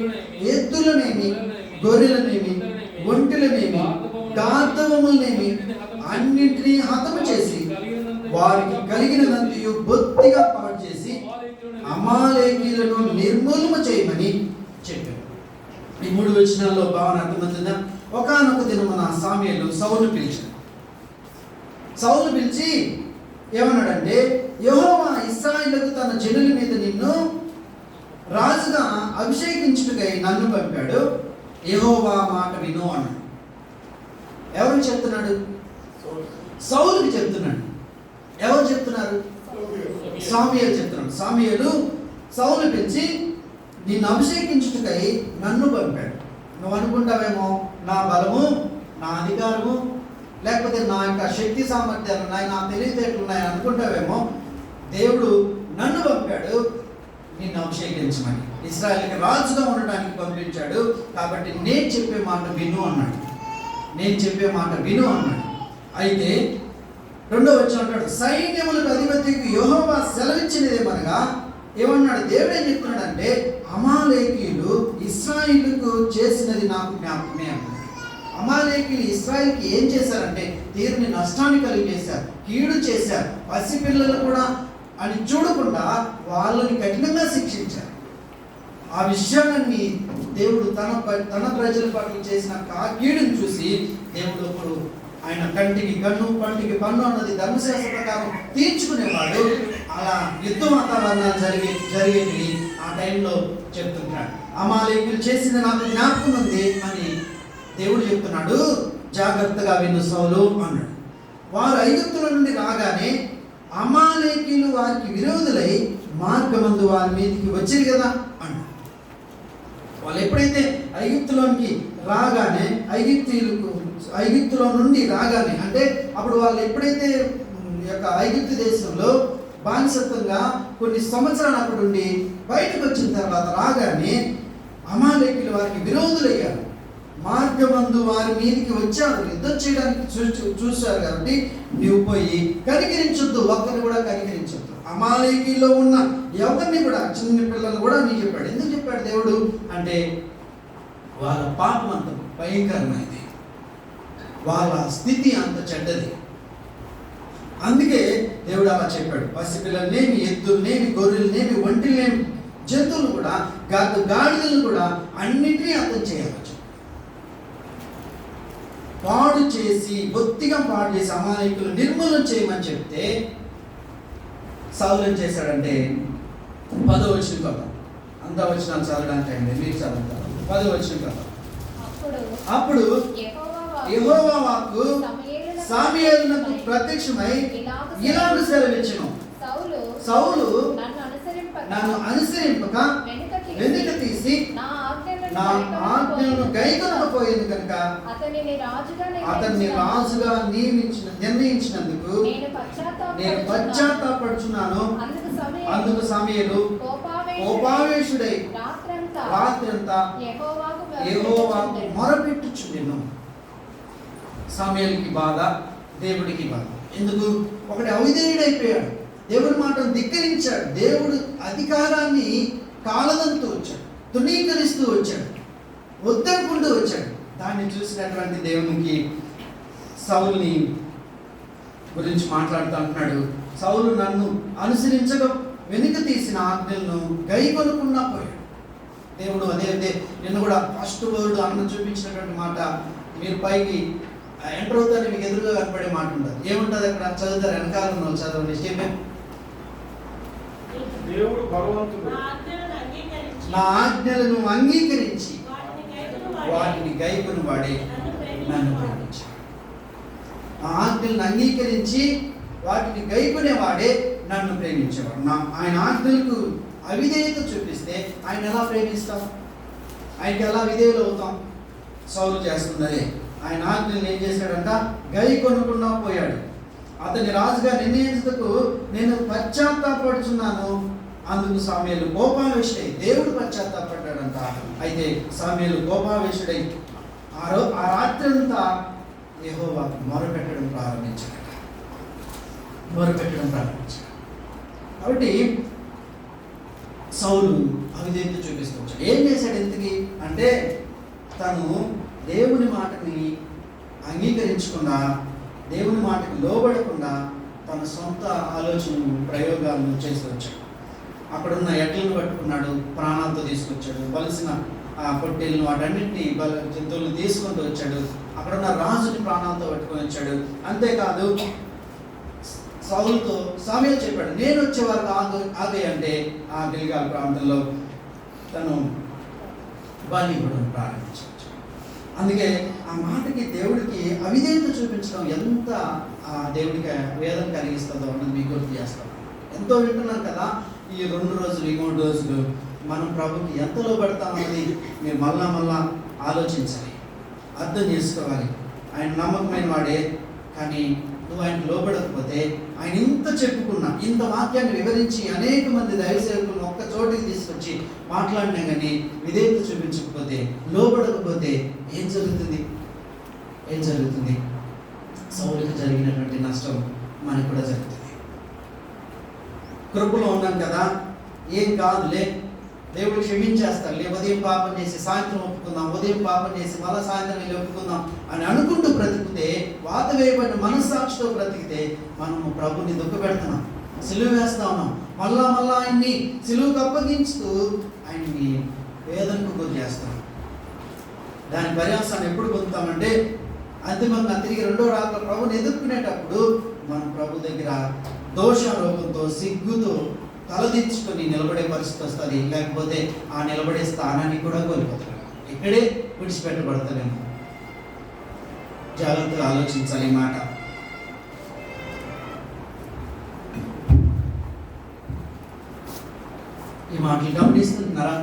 S1: ఎద్దులనేమి, గొర్రెలనేమి, ఒంటెలనేమి, గార్ధవములనేమి అన్నింటినీ హతము చేసి వారికి కలిగినదంతయు బొత్తిగా పాడు చేసి అమాలేకీయులను నిర్మూలన చేయమని చెప్పారు. ఈ 3 వచనాల్లో భావన అర్థమవుతుందా? ఒకానొక దినమున సమూయేలు సౌలును పిలిచాడు. సౌలు పిలిచి ఏమన్నాడంటే, యెహోవా ఇశ్రాయేలుకు తన జనుల మీద నిన్ను రాజుగా అభిషేకించుటకై నన్ను పంపాడు. యెహోవా మాట విను అన్నాడు. ఎవరు చెప్తున్నాడు? సౌలుకి చెప్తున్నాడు. ఎవరు చెప్తున్నారు? సమూయేలు చెప్తున్నాడు. సమూయేలు సౌలు పిలిచి నిన్ను అభిషేకించుటకై నన్ను పంపాడు. నువ్వు అనుకుంటావేమో నా బలము, నా అధికారము, లేకపోతే నా యొక్క శక్తి సామర్థ్యాలు ఉన్నాయి, నా తెలివితేటలు ఉన్నాయి అనుకుంటావేమో. దేవుడు నన్ను పంపాడు నిన్ను అభిషేకించమని, ఇశ్రాయేలుకి రాజుగా ఉండడానికి పంపించాడు. కాబట్టి నేను చెప్పే మాట విను అన్నాడు. అయితే 2వ వచనం అంటాడు, సైన్యములకు అధిపతికి యెహోవా సెలవిచ్చినదేమనగా, ఏమన్నాడు దేవుడు ఏం చెప్తున్నాడంటే, అమాలేకీయులు ఇశ్రాయేలుకు చేసినది నాకు జ్ఞాపకమే అన్నాడు. అమాలేకీయులు ఇశ్రాయేలుకి ఏం చేశారంటే తీరుని నష్టాన్ని కలిగజేశారు, కీడు చేశారు. పసిపిల్లలు కూడా అని చూడకుండా వాళ్ళని కఠినంగా శిక్షించారు. ఆ విషయాన్ని దేవుడు తన ప్రజల పట్ల చేసిన కీడుని చూసి దేవుడు ఇప్పుడు ఆయన కంటికి కన్ను పంటికి పన్ను అన్నది ధర్మశాస్త్ర ప్రకారం తీర్చుకునేవాడు. అలా యుద్ధ వాతావరణాలు జరిగేవి ఆ టైంలో చెప్తున్నాడు. అమాలేకీయులు చేసింది నాకు జ్ఞాపకం ఉంది అని దేవుడు చెప్తున్నాడు. జాగ్రత్తగా విను సౌలు అన్నాడు. వారు ఐగుప్తుల నుండి రాగానే అమాలేకీయులు వారికి విరోధులై మార్గమందు వారి మీదకి వచ్చారు కదా అన్నాడు. వాళ్ళు ఎప్పుడైతే ఐగుప్తులోనికి రాగానే ఐగుప్తులో నుండి రాగానే అంటే అప్పుడు వాళ్ళు ఎప్పుడైతే యొక్క ఐగుప్తు దేశంలో బానిసత్వంగా కొన్ని సంవత్సరాలు అక్కడ ఉండి బయటకు వచ్చిన తర్వాత రాగానే అమాలేకీయులు వారికి విరోధులయ్యారు. మార్గమందు వారి మీదకి వచ్చారు, యుద్ధం చేయడానికి చూశారు. కాబట్టి నీవు పోయి కనికరించొద్దు, ఒక్కరిని కూడా కనికరించొద్దు. అమాలేకీలో ఉన్న ఎవరిని కూడా, చిన్న పిల్లలు కూడా నీ చెప్పాడు. ఎందుకు చెప్పాడు దేవుడు అంటే వాళ్ళ పాపం అంత భయంకరమైనది, వాళ్ళ స్థితి అంత చెడ్డది. అందుకే దేవుడు అలా చెప్పాడు. పసిపిల్లలనేమి, ఎద్దులనేమి, గొర్రెలనేమి, ఒంటినేమి, జంతువులు కూడా, గాడిదలను కూడా అన్నిటినీ అంతం చేయవచ్చు. పాడు చేసి, బొత్తిగా పాడు చేసి అమాలేకులు నిర్మూలన చేయమని చెప్తే సౌలు ఏం చేశాడంటే 10వ వచనం కదా, అంత వచనాలు చదవడానికి అయింది, మీరు చదువుతారు. 10వ వచనం కదా, అప్పుడు యెహోవా వాక్కు సమూయేలునకు ప్రత్యక్షమై ఇలాగ సెలవిచ్చెను, సౌలు నన్ను అనుసరింపక వెనుక తీసి నా ఆజ్ఞలను గైకొనకపోయేది కనుక అతన్ని రాజుగా నిర్ణయించినందుకు నేను పశ్చాత్తాపడుచున్నాను. అందుకు సమూయేలు కోపావేశుడై రాత్రంతా యెహోవాకు మొరపెట్టుచుండెను. సమూయేలుకి బాధ, దేవుడికి బాధ. ఎందుకు? ఒకటి అవిధేయుడైపోయాడు, దేవుడి మాటను ధిక్కరించాడు, దేవుడు అధికారాన్ని కాలదంతూ వచ్చాడు, తునీకరిస్తూ వచ్చాడు, వద్దనుకుంటూ వచ్చాడు. దాన్ని చూసినటువంటి దేవునికి సౌలుని గురించి మాట్లాడుతూ అంటున్నాడు, సౌలు నన్ను అనుసరించక వెనుక తీసిన ఆజ్ఞలను గైకొనకుండా పోయాడు. దేవుడు అదే నిన్న కూడా ఫస్ట్ వర్డ్ అన్న చూపించినటువంటి మాట మీరు పైకి ఎంటర్ అవుతానే మీకు ఎదురుగా కనపడే మాట ఉంటుంది. ఏముంటుంది అక్కడ? చదువుతారు, వెనకాల ఉన్న చదవండి. స్టేపెన్,
S2: దేవుడు భగవంతుడు
S1: నా ఆజ్ఞలను అంగీకరించి వాటిని గైకొని వాడే నన్ను ప్రేమించాడు. నా ఆజ్ఞలను అంగీకరించి వాటిని గైకొనేవాడే నన్ను ప్రేమించేవాడు. ఆయన ఆజ్ఞలకు అవిధేయత చూపిస్తే ఆయన ఎలా ప్రేమిస్తాం? ఆయనకి ఎలా విధేయులు అవుతాం? సౌలు చేస్తున్నదే. ఆయన ఆజ్ఞలు ఏం చేశాడంట? గైకొనకుండా పోయాడు. అతని రాజుగా నిర్ణయించుటకు నేను పశ్చాత్తాపడుచున్నాను. అందుకు సమూయేలు కోపావేశుడై, దేవుడు పశ్చాత్తాపడ్డాడంట. అయితే సమూయేలు కోపావేశుడై ఆ రాత్రంతా యెహోవాకు మొరపెట్టడం ప్రారంభించాడు. కాబట్టి సౌలు అవిధేయత చూపిస్తూ వచ్చాడు. ఏం చేశాడు ఇంతకీ అంటే తను దేవుని మాటని అంగీకరించకుండా, దేవుని మాటకి లోబడకుండా తన సొంత ఆలోచనలు, ప్రయోగాలను చేసి వచ్చాడు. అక్కడున్న ఎడ్లను పట్టుకున్నాడు, ప్రాణాలతో తీసుకొచ్చాడు. బలిసిన పొట్టేళ్ళను వాటన్నింటినీ జంతువులను తీసుకుంటూ వచ్చాడు. అక్కడున్న రాజుని ప్రాణాలతో పట్టుకొని వచ్చాడు. అంతేకాదు సౌలుతో సమూయేలు చెప్పాడు, నేను వచ్చే వరకు ఆగే అంటే ఆ గిల్గాల్ ప్రాంతంలో తను బలి ఇవ్వడం ప్రారంభించాడు. అందుకే ఆ మాటకి దేవుడికి అవిధేయత చూపించడం ఎంత దేవుడికి వేదన కలిగిస్తుందో అన్నది మీకు గుర్తు చేస్తాం. ఎంతో వింటున్నాం కదా ఈ 2 రోజులు, ఈ 3 రోజులు మనం ప్రభుకి ఎంత లోబడతామన్నది మీరు మళ్ళా ఆలోచించాలి, అర్థం చేసుకోవాలి. ఆయన నమ్మకమైన వాడే, కానీ నువ్వు ఆయన లోబడకపోతే, ఆయన ఇంత చెప్పుకున్నా, ఇంత వాక్యాన్ని వివరించి అనేక మంది దైవ సేవకులను ఒక్క చోటికి తీసుకొచ్చి మాట్లాడినా కానీ విధేయత చూపించకపోతే, లోబడకపోతే ఏం జరుగుతుంది? సౌలుకి జరిగినటువంటి నష్టం మనకు కూడా జరుగుతుంది. కృపలో ఉన్నాం కదా, ఏం కాదులే, దేవుడు క్షమించేస్తాడులే, ఉదయం పాపం చేసి సాయంత్రం ఒప్పుకుందాం, ఉదయం పాపం చేసి మళ్ళీ సాయంత్రం వెళ్ళి ఒప్పుకుందాం అని అనుకుంటూ బ్రతికితే, వాత వేయబడిన మనస్సాక్షితో బ్రతికితే మనము ప్రభుని దుఃఖపెడుతున్నాం, సిలువ వేస్తా ఉన్నాం. మళ్ళా ఆయన్ని సిలువకు అప్పగించుతూ ఆయన్ని వేదనకు గురి చేస్తాం. దాని పర్యాసాన్ని ఎప్పుడు పొందుతామంటే అంతిమంగా తిరిగి రెండో రాత్రి ప్రభుని ఎదుర్కొనేటప్పుడు మనం ప్రభు దగ్గర దోషారోపంతో సిగ్గుతో తలదించుకొని నిలబడే పరిస్థితి వస్తుంది. లేకపోతే ఆ నిలబడే స్థానాన్ని కూడా కోల్పోతాం, ఇక్కడే విడిచిపెట్టబడతామేమో. జాగ్రత్తగా ఆలోచించాలి ఈ మాట. ఈ మాటలు గమనిస్తున్నారా?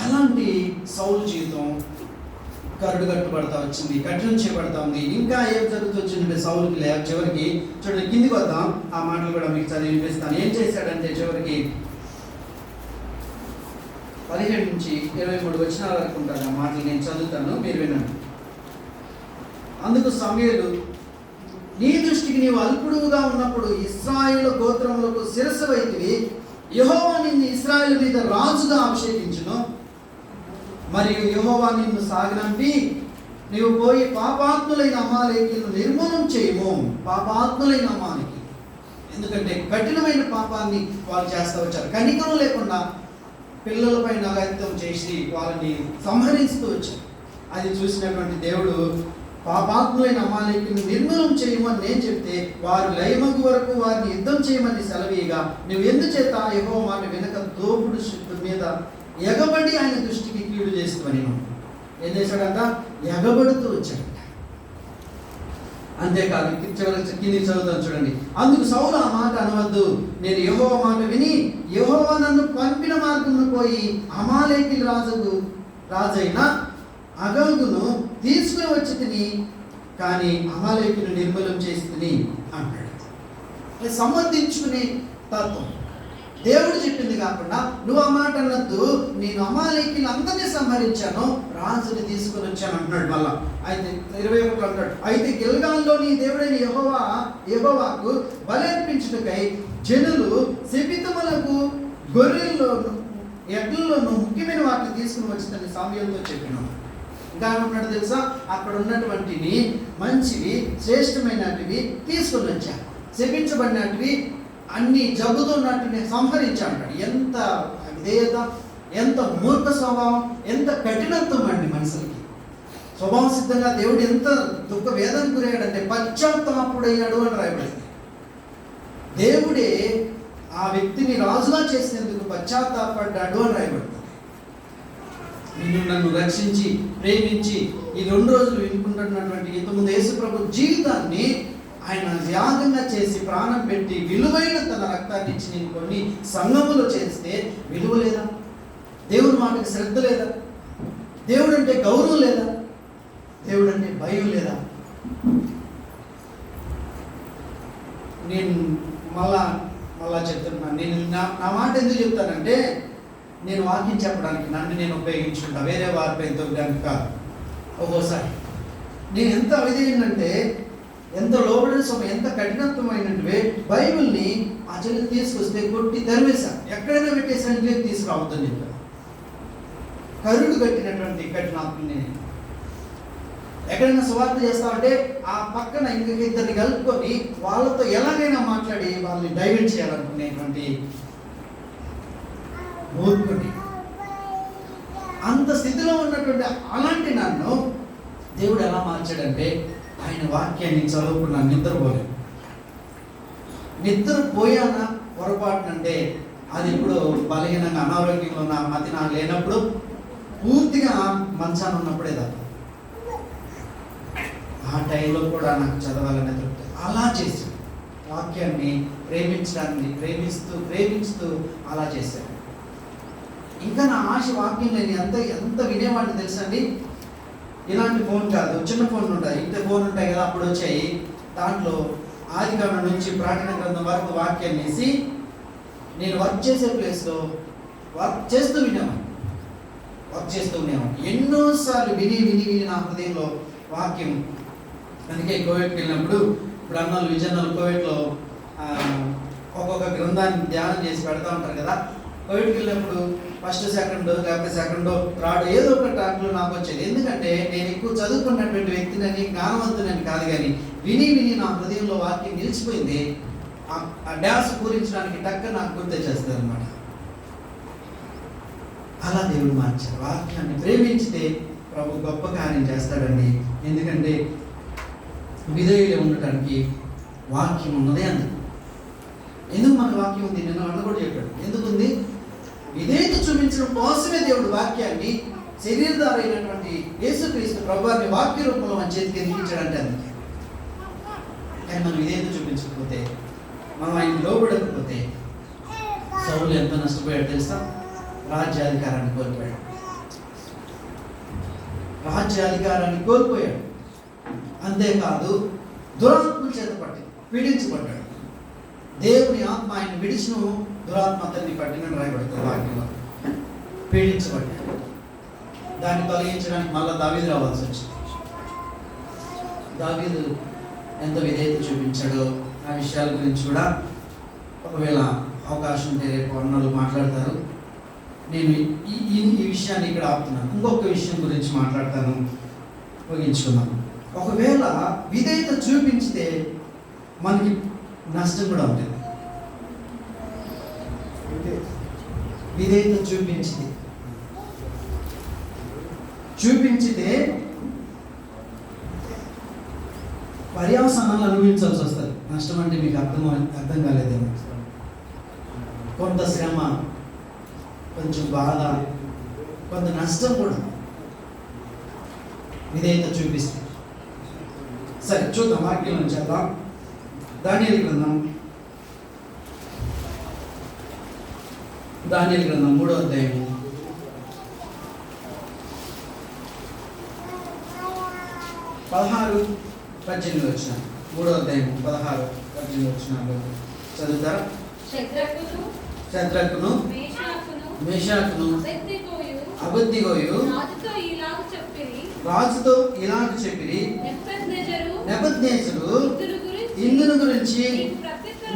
S1: అలాంటి సౌలు జీవితం కరుడు కట్టుబడతా వచ్చింది, కఠినం చేయబడతా ఉంది. ఇంకా ఏం జరుగుతూ వచ్చిందంటే సౌలుకి చివరికి చూడండి, కిందికి వద్దాం, ఆ మాటలు కూడా మీకు చదివి వినిపిస్తాను. ఏం చేశాడంటే చివరికి 17 నుంచి 23 వచనాల వరకు ఉంటాను. ఆ మాటలు నేను చదువుతాను, మీరు వినండి. అందుకు సమూయేలు, నీ దృష్టికి నీవు అల్పుడుగా ఉన్నప్పుడు ఇశ్రాయేలు గోత్రములకు శిరస్సు వైతివి, యెహోవా నిన్ను ఇశ్రాయేలు మీద రాజుగా అభిషేకించును. మరియు యెహోవా నిన్ను సాగనంపి నీవు పోయి పాపాత్ములైన అమాలేకీలను నిర్మూలన చేయము. పాపాత్ములైన అమాలేకి, ఎందుకంటే కఠినమైన పాపాన్ని వాళ్ళు చేస్తూ వచ్చారు. కనికరం లేకుండా పిల్లలపై నగత్యం చేసి వాళ్ళని సంహరిస్తూ వచ్చారు. అది చూసినటువంటి దేవుడు పాపాత్ములైన అమాలేకీలను నిర్మూలన చేయమని నేను చెప్తే వారు లయమగు వరకు వారిని యుద్ధం చేయమని సెలవీయగా నువ్వు ఎందుచేత యెహోవా మాట వెనక దోపుడు శక్తి మీద ఎగబడి ఆయన దృష్టికి కీడు చేస్తామని ఏం చేశాడంట? ఎగబడుతూ వచ్చాడంట. అంతేకాదు, కింది చదువుతాను చూడండి. అందుకు సౌలు ఆ మాట అనవద్దు, నేను యెహోవా మాట విని యెహోవా నన్ను పంపిన మార్గమును పోయి అమాలేకీల రాజైన అగగును తీసుకుని వచ్చి తిని, కానీ అమాలేకీని నిర్మూలన చేసి తిని అంటాడు. సమర్థించుకునే తత్వం. దేవుడు చెప్పింది కాకుండా నువ్వు ఆ మాట అన్నద్దు, నేను అమాలేకీని అందరినీ సంహరించాను, రాజుని తీసుకొని వచ్చాను అంటున్నాడు. మళ్ళా అయితే 21 అంటాడు, అయితే గిల్గాల్లో నీ దేవుడైన యెహోవాకు బలర్పించుటకై జనులు శపితములకు గొర్రెల్లోను ఎడ్లలోను ముఖ్యమైన వాటిని తీసుకుని వచ్చిందని సమూయేలుతో చెప్పినాను. ఇంకా ఏమంటున్నాడు తెలుసా? అక్కడ ఉన్నటువంటివి మంచివి శ్రేష్టమైనటివి తీసుకొని వచ్చాను, శపించబడినటివి అన్ని జబ్బుతున్నట్టుని సంహరించాడు. ఎంత విధేయత, ఎంత మూర్ఖ స్వభావం, ఎంత కఠినత్వం అండి మనుషులకి. స్వభావ సిద్ధంగా దేవుడు ఎంత దుఃఖ వేదన గురయ్యాడంటే పశ్చాత్తాపుడయ్యాడు అని రాయబడింది. దేవుడే ఆ వ్యక్తిని రాజుగా చేసినందుకు పశ్చాత్తాపడ్డాడు అని రాయబడుతుంది. నిన్ను నన్ను రక్షించి ప్రేమించి ఈ 2 రోజులు వినుకుంటున్నటువంటి ఇంతకుముందు యేసు ప్రభు జీవితాన్ని ఆయన త్యాగంగా చేసి ప్రాణం పెట్టి విలువైన తన రక్తాన్ని ఇచ్చి నేను కొన్ని సంఘములో చేస్తే విలువ లేదా? దేవుడి మాటకి శ్రద్ధ లేదా? దేవుడు అంటే గౌరవం లేదా? దేవుడు అంటే భయం లేదా? నేను మళ్ళా చెప్తున్నాను. నేను నా మాట ఎందుకు చెప్తానంటే, నేను వాక్యం చెప్పడానికి నన్ను నేను ఉపయోగించుకుంటా, వేరే వారిపై దొరకడానికి కాదు. ఒక్కోసారి నేను ఎంత అవిధేయంటే, ఎంత లోబడిన సమయం, ఎంత కఠినత్వమైనట్టువే బైబిల్ని ఆ చెల్లి తీసుకొస్తే కొట్టి తరివేశాను. ఎక్కడైనా పెట్టేసాను, లేదు తీసుకురావద్దని చెప్పాను. కరుడు కట్టినటువంటి కఠినాత్మని నేను ఎక్కడైనా సువార్త చేస్తామంటే ఆ పక్కన ఇంకొక ఇద్దరిని కలుపుకొని వాళ్ళతో ఎలాగైనా మాట్లాడి వాళ్ళని డైవర్ట్ చేయాలనుకునేటువంటి మూర్ఖుని. అంత స్థితిలో ఉన్నటువంటి అలాంటి నన్ను దేవుడు ఎలా మార్చాడంటే, ఆయన వాక్యాన్ని చదువుకున్నాను, నిద్రపోయానా పొరపాటునంటే అది ఇప్పుడు బలహీనంగా అనారోగ్యంలో ఉన్న మతి నాకు లేనప్పుడు, పూర్తిగా మంచాన్ని ఉన్నప్పుడే తప్ప ఆ టైంలో కూడా నాకు చదవాలనే తృప్తి. అలా చేశాడు. వాక్యాన్ని ప్రేమించడాన్ని ప్రేమిస్తూ అలా చేశాడు. ఇంకా నా ఆశ వాక్యం నేను ఎంత వినేవాడిని తెలుసండి. ఇలాంటి ఫోన్ కాదు, చిన్న ఫోన్ ఉంటాయి, ఇంత ఫోన్ ఉంటాయి కదా, అప్పుడు వచ్చాయి. దాంట్లో ఆదికాండం నుంచి ప్రకటన గ్రంథం వరకు వాక్యాన్ని వేసి నేను వర్క్ చేసే ప్లేస్లో వర్క్ చేస్తూ ఉండేవాడిని. ఎన్నోసార్లు విని నా హృదయంలో వాక్యం. అందుకే కోవిడ్కి వెళ్ళినప్పుడు ఇప్పుడు అన్నలు విజయన్నలు కోవిడ్లో ఒక్కొక్క గ్రంథాన్ని ధ్యానం చేసి పెడతా ఉంటారు కదా. కోవిడ్కి వెళ్ళినప్పుడు ఫస్ట్ సెకండ్ లేకపోతే సెకండ్ థర్డ్ ఏదో ఒక ట్రాక్లో నాకు వచ్చేది. ఎందుకంటే నేను ఎక్కువ చదువుకున్నటువంటి వ్యక్తిని, జ్ఞానవంతునని కాదు, కానీ విని విని నా హృదయంలో వాక్యం నిలిచిపోయింది. ఆ డ్యాన్స్ పూరించడానికి టక్క నాకు గుర్తొచ్చేస్తుంది అనమాట. అలా దేవుడు మార్చారు. వాక్యాన్ని ప్రేమించితే ప్రభు గొప్ప కార్యం చేస్తాడండి. ఎందుకంటే విధేయులు ఉండటానికి వాక్యం ఉన్నదే అందుకు. ఎందుకు మన వాక్యం ఉంది? నేను అన్న కూడా చెప్పాడు. ఎందుకుంది? విధేయత చూపించడం కోసమే దేవుడు వాక్యాన్ని శరీరధారైనటువంటి యేసుక్రీస్తు ప్రభువారిని వాక్య రూపంలో మన చేతికి ఎదిగించాడంటే అందుకే. కానీ మనం విధేయత చూపించకపోతే, మనం ఆయన లోబడకపోతే, సౌలు ఎంత నష్టపోయాడు తెలుసా? రాజ్యాధికారాన్ని కోల్పోయాడు. రాజ్యాధికారాన్ని కోల్పోయాడు. అంతేకాదు దురాత్మ చేత పీడించబడ్డాడు. దేవుని ఆత్మ ఆయన విడిచిన దురాత్మ అతన్ని పట్టినని రాయబడుతుంది వాక్యంలో. పీడించబడ్డాడు. దాన్ని తొలగించడానికి మళ్ళీ దావీదు రావాల్సి వచ్చింది. దావీదు ఎంత విధేయత చూపించాడో ఆ విషయాల గురించి కూడా ఒకవేళ అవకాశం ఉంటే రేపు అన్నలు మాట్లాడతారు. నేను ఈ విషయాన్ని ఇక్కడ ఆపుతున్నాను. ఇంకొక విషయం గురించి మాట్లాడతాను, ముగించుకున్నాను. ఒకవేళ విధేయత చూపించితే మనకి నష్టం కూడా ఉంటుంది. విధేయత చూపించితే పర్యావసానాలు అనుభవించాల్సి వస్తుంది. నష్టం అంటే మీకు అర్థం కాలేదేమో. కొంత శ్రమ, కొంచెం బాధ, కొంత నష్టం కూడా విధేయత చూపిస్తే. సరే చూద్దాం, వాక్యం నుంచి చేద్దాం. దానియేలు గ్రంథం 3వ అధ్యాయము 16-18 వచ్చిన 3వ అధ్యాయము 16-18 వచ్చినాలు చదువుతారా? శద్రకును మేషాకును అబేద్నెగోయు రాజుతో ఇలాగ చెప్పిరి, నెబుకద్నెజరు ఇందును గురించి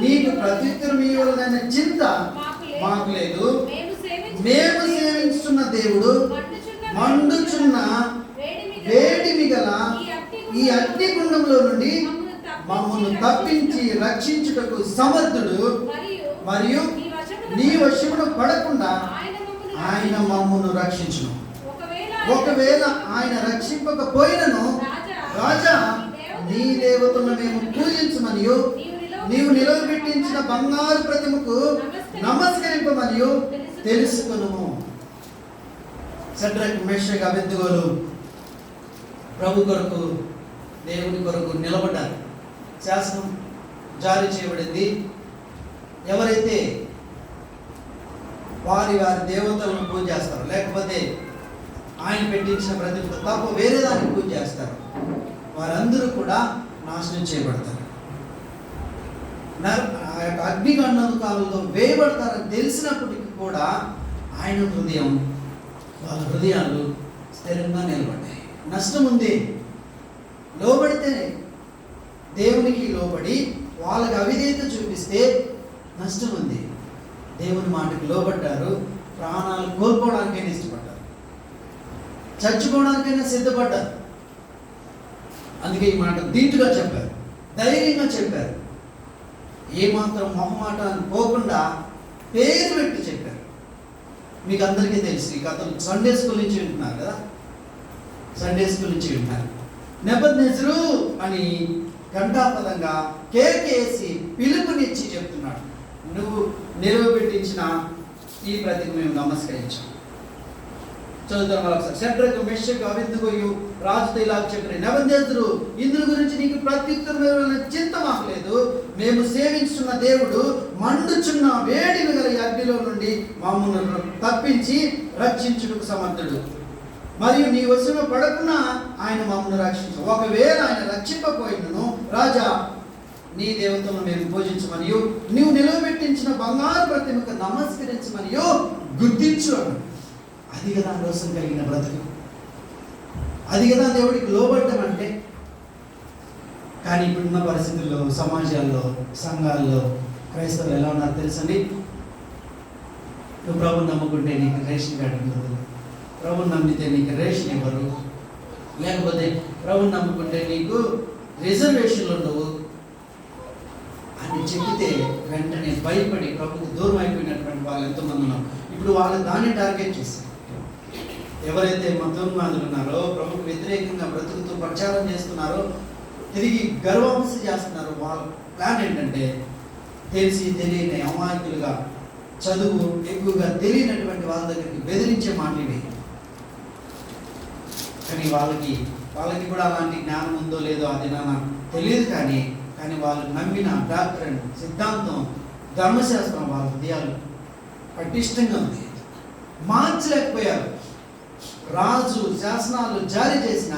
S1: నీకు ప్రత్యుత్తరం ఇవ్వాలనే చింత మాకు లేదు. మేము సేవించుతున్న దేవుడు మండుచున్న వేడిమి గల ఈ అగ్నిగుండంలో నుండి మమ్మల్ని తప్పించి రక్షించుటకు సమర్థుడు, మరియు నీ వశమును పడకుండా ఆయన మమ్మల్ని రక్షించును. ఒకవేళ ఆయన రక్షింపకపోయినను, రాజా నీ దేవతలను మేము పూజించమనియు నీవు నిలవబెట్టించిన బంగారు ప్రతిమకు నమస్కరింపమనియు తెలుసుకొనుము. షడ్రక్, మేషక్, అబేద్నెగోలు ప్రభు కొరకు, దేవుని కొరకు నిలబడ్డారు. శాసనం జారీ చేయబడింది. ఎవరైతే వారి దేవతలను పూజ చేస్తారో, లేకపోతే ఆయన పెట్టించిన ప్రతిమకు తప్ప వేరే దాన్ని పూజ చేస్తారు, వారందరూ కూడా నాశనం చేయబడతారు. ఆ యొక్క అగ్నిగంధకాలలో వేయబడతారని తెలిసినప్పటికీ కూడా ఆయన వాళ్ళ హృదయాలు స్థిరంగా నిలబడ్డాయి. నష్టం ఉంది. లోబడితేనే, దేవునికి లోబడి వాళ్ళకి అవిధేయత చూపిస్తే నష్టం ఉంది. దేవుని మాటకి లోబడ్డారు, ప్రాణాలు కోల్పోవడానికైనా ఇష్టపడ్డారు, చచ్చిపోవడానికైనా సిద్ధపడ్డారు. అందుకే ఈ మాట ధీటుగా చెప్పారు, ధైర్యంగా చెప్పారు. ఏమాత్రం మొహమాటాన్ని పోకుండా పేరు పెట్టి చెప్పారు. మీకు అందరికీ తెలుసు ఈ కథలు. సండే స్కూల్ నుంచి వింటున్నారు కదా, సండే స్కూల్ నుంచి వింటున్నారు. నెబుకద్నెజరు అని ఘంటాపదంగా కేకేసి పిలుపునిచ్చి చెప్తున్నాడు, నువ్వు నిలవబెట్టించిన ఈ ప్రతికి మేము నమస్కరించాం. చదువుతాం ఒకసారి. షడ్రక్, మేషక్, అబేద్నెగోయు రాజుతో ఇలా చెప్పిన, నెబుకద్నెజరు ఇందుల గురించి నీకు ప్రత్యుత్తరం చింత మాకు లేదు. మేము సేవించున్న దేవుడు మండుచున్న వేడిమి గల అగ్నిలో నుండి మమ్మల్ని తప్పించి రక్షించుటకు సమర్థుడు, మరియు నీ వశంలో పడకుండా ఆయన మమ్మల్ని రక్షించు. ఒకవేళ ఆయన రక్షింపకపోయినను, రాజా నీ దేవతలను మేము పూజించమనియు నీవు నిలవబెట్టించిన బంగారు ప్రతిమకు నమస్కరించమనియు గుర్తించు అన్నాడు. అది కదా రోషం కలిగిన బ్రతుకు. అది కదా దేవుడికి లోబడ్డం అంటే. కానీ ఇప్పుడున్న పరిస్థితుల్లో, సమాజాల్లో, సంఘాల్లో క్రైస్తవులు ఎలా ఉన్నారు తెలుసండి? నువ్వు ప్రభుని నమ్ముకుంటే నీకు రేషన్ కార్డు ఉండదు, ప్రభుని నమ్మితే నీకు రేషన్ ఇవ్వరు, లేకపోతే ప్రభుని నమ్ముకుంటే నీకు రిజర్వేషన్లు ఉండవు అని చెబితే వెంటనే భయపడి ప్రభుకి దూరం అయిపోయినటువంటి వాళ్ళు ఎంతోమంది ఉన్నారు. ఇప్పుడు వాళ్ళు దాన్ని టార్గెట్ చేశారు. ఎవరైతే మతోన్మాదులు ఉన్నారో, ప్రభుకు వ్యతిరేకంగా బ్రతుకుతూ ప్రచారం చేస్తున్నారో, తిరిగి గర్వంశ చేస్తున్నారు, వాళ్ళ ప్లాన్ ఏంటంటే తెలిసి తెలియని అమాయకులుగా, చదువు ఎక్కువగా తెలియనటువంటి వాళ్ళ దగ్గరికి బెదిరించే మాటలు. కానీ వాళ్ళకి కూడా అలాంటి జ్ఞానం ఉందో లేదో అది నాకు తెలియదు. కానీ వాళ్ళు నమ్మిన డాక్టరీన్, సిద్ధాంతం, ధర్మశాస్త్రం వాళ్ళ హృదయాలు పటిష్టంగా ఉంది, మార్చలేకపోయారు. రాజు శాసనాలు జారీ చేసిన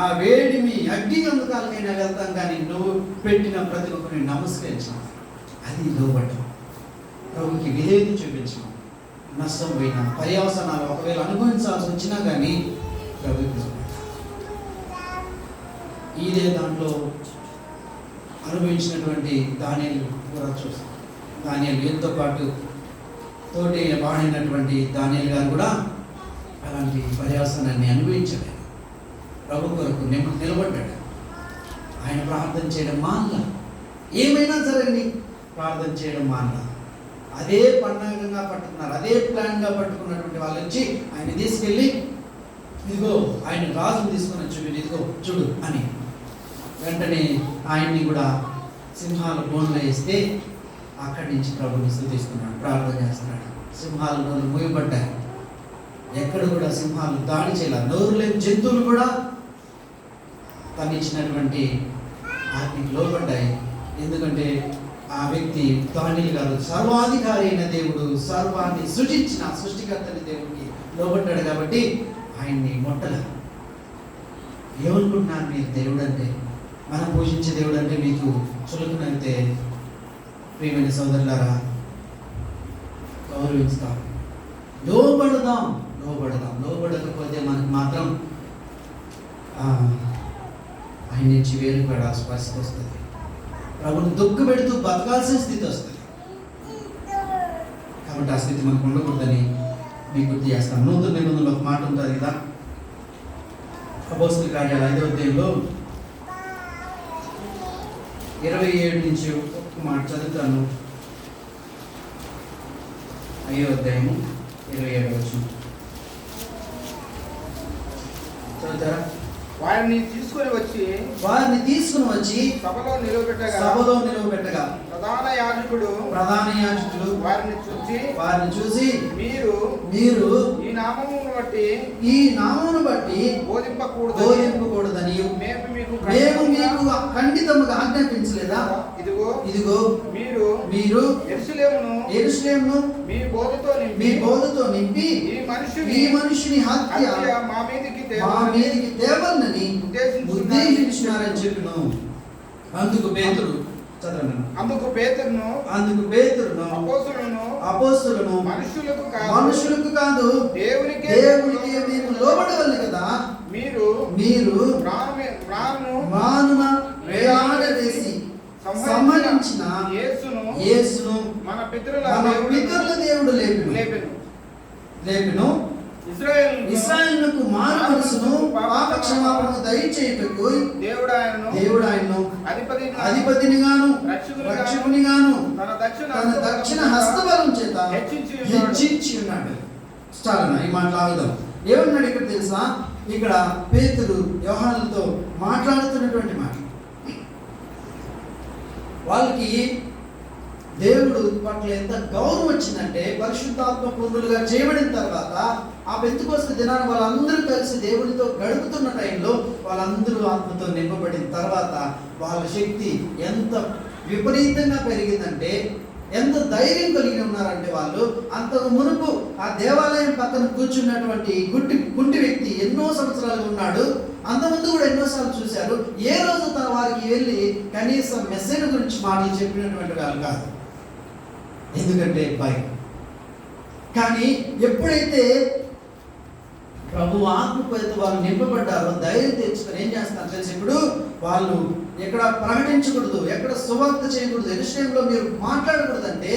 S1: ఆ వేడిమి అగ్ని గంధకాలకైనా వెళ్తాం, కానీ నువ్వు పెట్టిన ప్రతి ఒక్కరిని నమస్కరించాం. అది లోబడ్డం, ప్రభుకి విధేయత చూపించాం. నష్టం పోయిన పర్యవసనాలు ఒకవేళ అనుభవించాల్సి వచ్చినా కానీ ప్రభుకి ఇదే దాంట్లో అనుభవించినటువంటి దానియేలు కూడా చూస్తాం. దానియేలు వీళ్ళతో పాటు తోటి పాడినటువంటి దానియేలు గారు కూడా అలాంటి పర్యవసనాన్ని అనుభవించాడు. ప్రభు కొరకు నిలబడ్డాడు. ఆయన ప్రార్థన చేయడం మానలా, ఏమైనా జరగని ప్రార్థన చేయడం మానలా. అదే పండగంగా పట్టుకున్నారు, అదే ప్లాన్గా పట్టుకున్నటువంటి వాళ్ళు వచ్చి ఆయన తీసుకెళ్ళి, ఇదిగో ఆయన రాజును తీసుకొని వచ్చి ఇదిగో చూడు అని వెంటనే ఆయన్ని కూడా సింహాల బోన్లో వేస్తే అక్కడి నుంచి ప్రభుని స్తుతిస్తున్నాడు, ప్రార్థన చేస్తున్నాడు. సింహాల నోరు మూయబడ్డాయి, ఎక్కడ కూడా సింహాలు దాడి చేయాలి. నోరు లేని జంతువులు కూడా తను ఇచ్చినటువంటి ఆజ్ఞకి లోబడ్డాయి. ఎందుకంటే ఆ వ్యక్తి దానియేలు గారు సర్వాధికారి అయిన దేవుడు, సర్వాన్ని సృష్టించిన సృష్టికర్తని దేవుడికి లోబడ్డాడు కాబట్టి ఆయన్ని మొట్టల. ఏమనుకుంటున్నారు మీరు? దేవుడు అంటే, మనం పూజించే దేవుడు అంటే మీకు చులకనైతే ప్రియమైన సోదరులారా, గౌరవిస్తాం, లోబడదాం. లోబడకపోతే మనకు మాత్రం ఆయన నుంచి వేరుపడాల్సిన పరిస్థితి వస్తుంది. ప్రభుని దుఃఖ పెడుతూ బతకాల్సిన స్థితి వస్తుంది. కాబట్టి ఆ స్థితి మనకు ఉండకూడదని మీకు గుర్తు చేస్తాం. నూతన నిబంధనలో ఒక మాట ఉంటుంది కదా, అపోస్తలుల కార్యాలు 5వ అధ్యాయంలో 27 నుంచి ఒక మాట చదువుతాను. 5వ అధ్యాయము 27వ వచనం చదువుతారా?
S2: వారిని తీసుకుని వచ్చి సభలో నిలవబెట్టగా ప్రధాన యాజకుడు వారిని చూసి మీరు ఈ నామమును బట్టి బోధింపకూడదని మేము మీకు ఖండితముగా ఆజ్ఞాపించలేదా? ఇదిగో మీరు యెరూషలేమును మీ బోధతో నింపి ఈ మనుషుని హత్య మా మీదికి తేవాలని ఉద్దేశించినారని చెప్పిను. అందుకు పేతురును అపోస్తలును మనుషులకు కాదు దేవునికి మేము లోబడవలెను కదా. మీరు ప్రాణమున వేలాడవేసి సంహరించిన యేసును మన పితరుల దేవుడు లేపెను. ఇశ్రాయేలుకు మారు మనసును పాప క్షమాపణను దయచేయుటకు దేవుడు ఆయనను అధిపతినిగాను రక్షకునిగాను తన దక్షిణ హస్తబలం చేత హెచ్చించి ఉన్నాడు. స్టార్ట్ ఈ మాటలు ఆగుదాం. ఏమన్నాడు ఇక్కడ తెలుసా? ఇక్కడ పేతురు యోహానులతో మాట్లాడుతున్నటువంటి మాట, వాళ్ళకి దేవుడు పట్ల ఎంత గౌరవం వచ్చిందంటే, పరిశుద్ధాత్మ పూర్ణులుగా చేయబడిన తర్వాత ఆ పెంతెకోస్తు దినాన వాళ్ళందరూ కలిసి దేవునితో గడుపుతున్న టైంలో వాళ్ళందరూ ఆత్మతో నింపబడిన తర్వాత వాళ్ళ శక్తి ఎంత విపరీతంగా పెరిగిందంటే, ఎంత ధైర్యం కలిగి ఉన్నారంటే వాళ్ళు, అంతకు మునుపు ఆ దేవాలయం పక్కన కూర్చున్నటువంటి గుంటి వ్యక్తి ఎన్నో సంవత్సరాలుగా ఉన్నాడు. అంతకుముందు కూడా ఎన్నోసార్లు చూశారు. ఏ రోజు తన వారికి వెళ్ళి కనీసం మెసేజ్ గురించి మాటలు చెప్పినటువంటి వాళ్ళు కాదు, ఎందుకంటే భయం. కానీ ఎప్పుడైతే ప్రభు ఆత్మపైతే వాళ్ళు నింపబడ్డారో ధైర్యం తెచ్చుకొని ఏం చేస్తారు తెలిసి, ఇప్పుడు వాళ్ళు ఎక్కడ ప్రకటించకూడదు, ఎక్కడ సువార్త చేయకూడదు, ఎరుషలేములో మీరు మాట్లాడకూడదు అంటే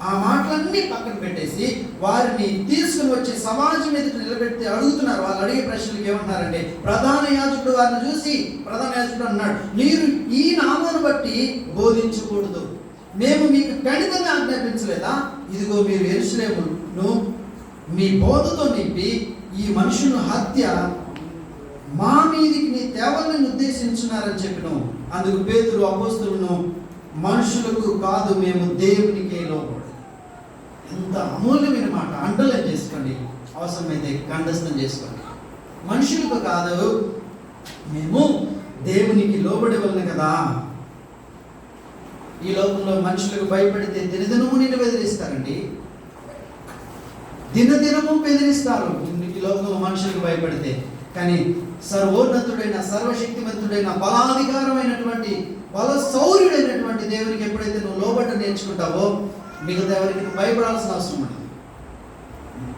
S2: ఆ మాటలన్నీ పక్కన పెట్టేసి వారిని తీసుకుని వచ్చి సమాజం ఎదుట నిలబెట్టి అడుగుతున్నారు. వాళ్ళు అడిగే ప్రశ్నలకు ఏమన్నారంటే, ప్రధాన యాజకుడు వారిని చూసి ప్రధాన యాజకుడు అన్నాడు, మీరు ఈ నామాన్ని బట్టి బోధించకూడదు, మేము మీకు ఖండితంగా ఆజ్ఞాపించలేదా? ఇదిగో మీరు యెరూషలేమును మీ బోధతో నింపి ఈ మనుషుల హత్య మా మీదికి నీ తేవల్ని ఉద్దేశించున్నారని చెప్పినాం. అందుకు పేతురు అపోస్తలును, మనుషులకు కాదు మేము దేవునికే లోబడి. ఎంత అమూల్యమైన మాట! అండర్లైన్ చేసుకోండి, అవసరమైతే కంఠస్థం చేసుకోండి. మనుషులకు కాదు, మేము దేవునికి లోబడి వలన కదా. ఈ లోకంలో మనుషులకు భయపడితే దినదినము నిన్ను బెదిరిస్తారండి, దినదినము బెదిరిస్తారు ఈ లోకంలో మనుషులకు భయపడితే. కానీ సర్వోన్నతుడైన, సర్వశక్తివంతుడైన, బలాధికారమైనటువంటి, బల శౌర్యుడైనటువంటి దేవునికి ఎప్పుడైతే నువ్వు లోబడ్డ నేర్చుకుంటావో మిగతా ఎవరికి నువ్వు భయపడాల్సిన అవసరం ఉండదు.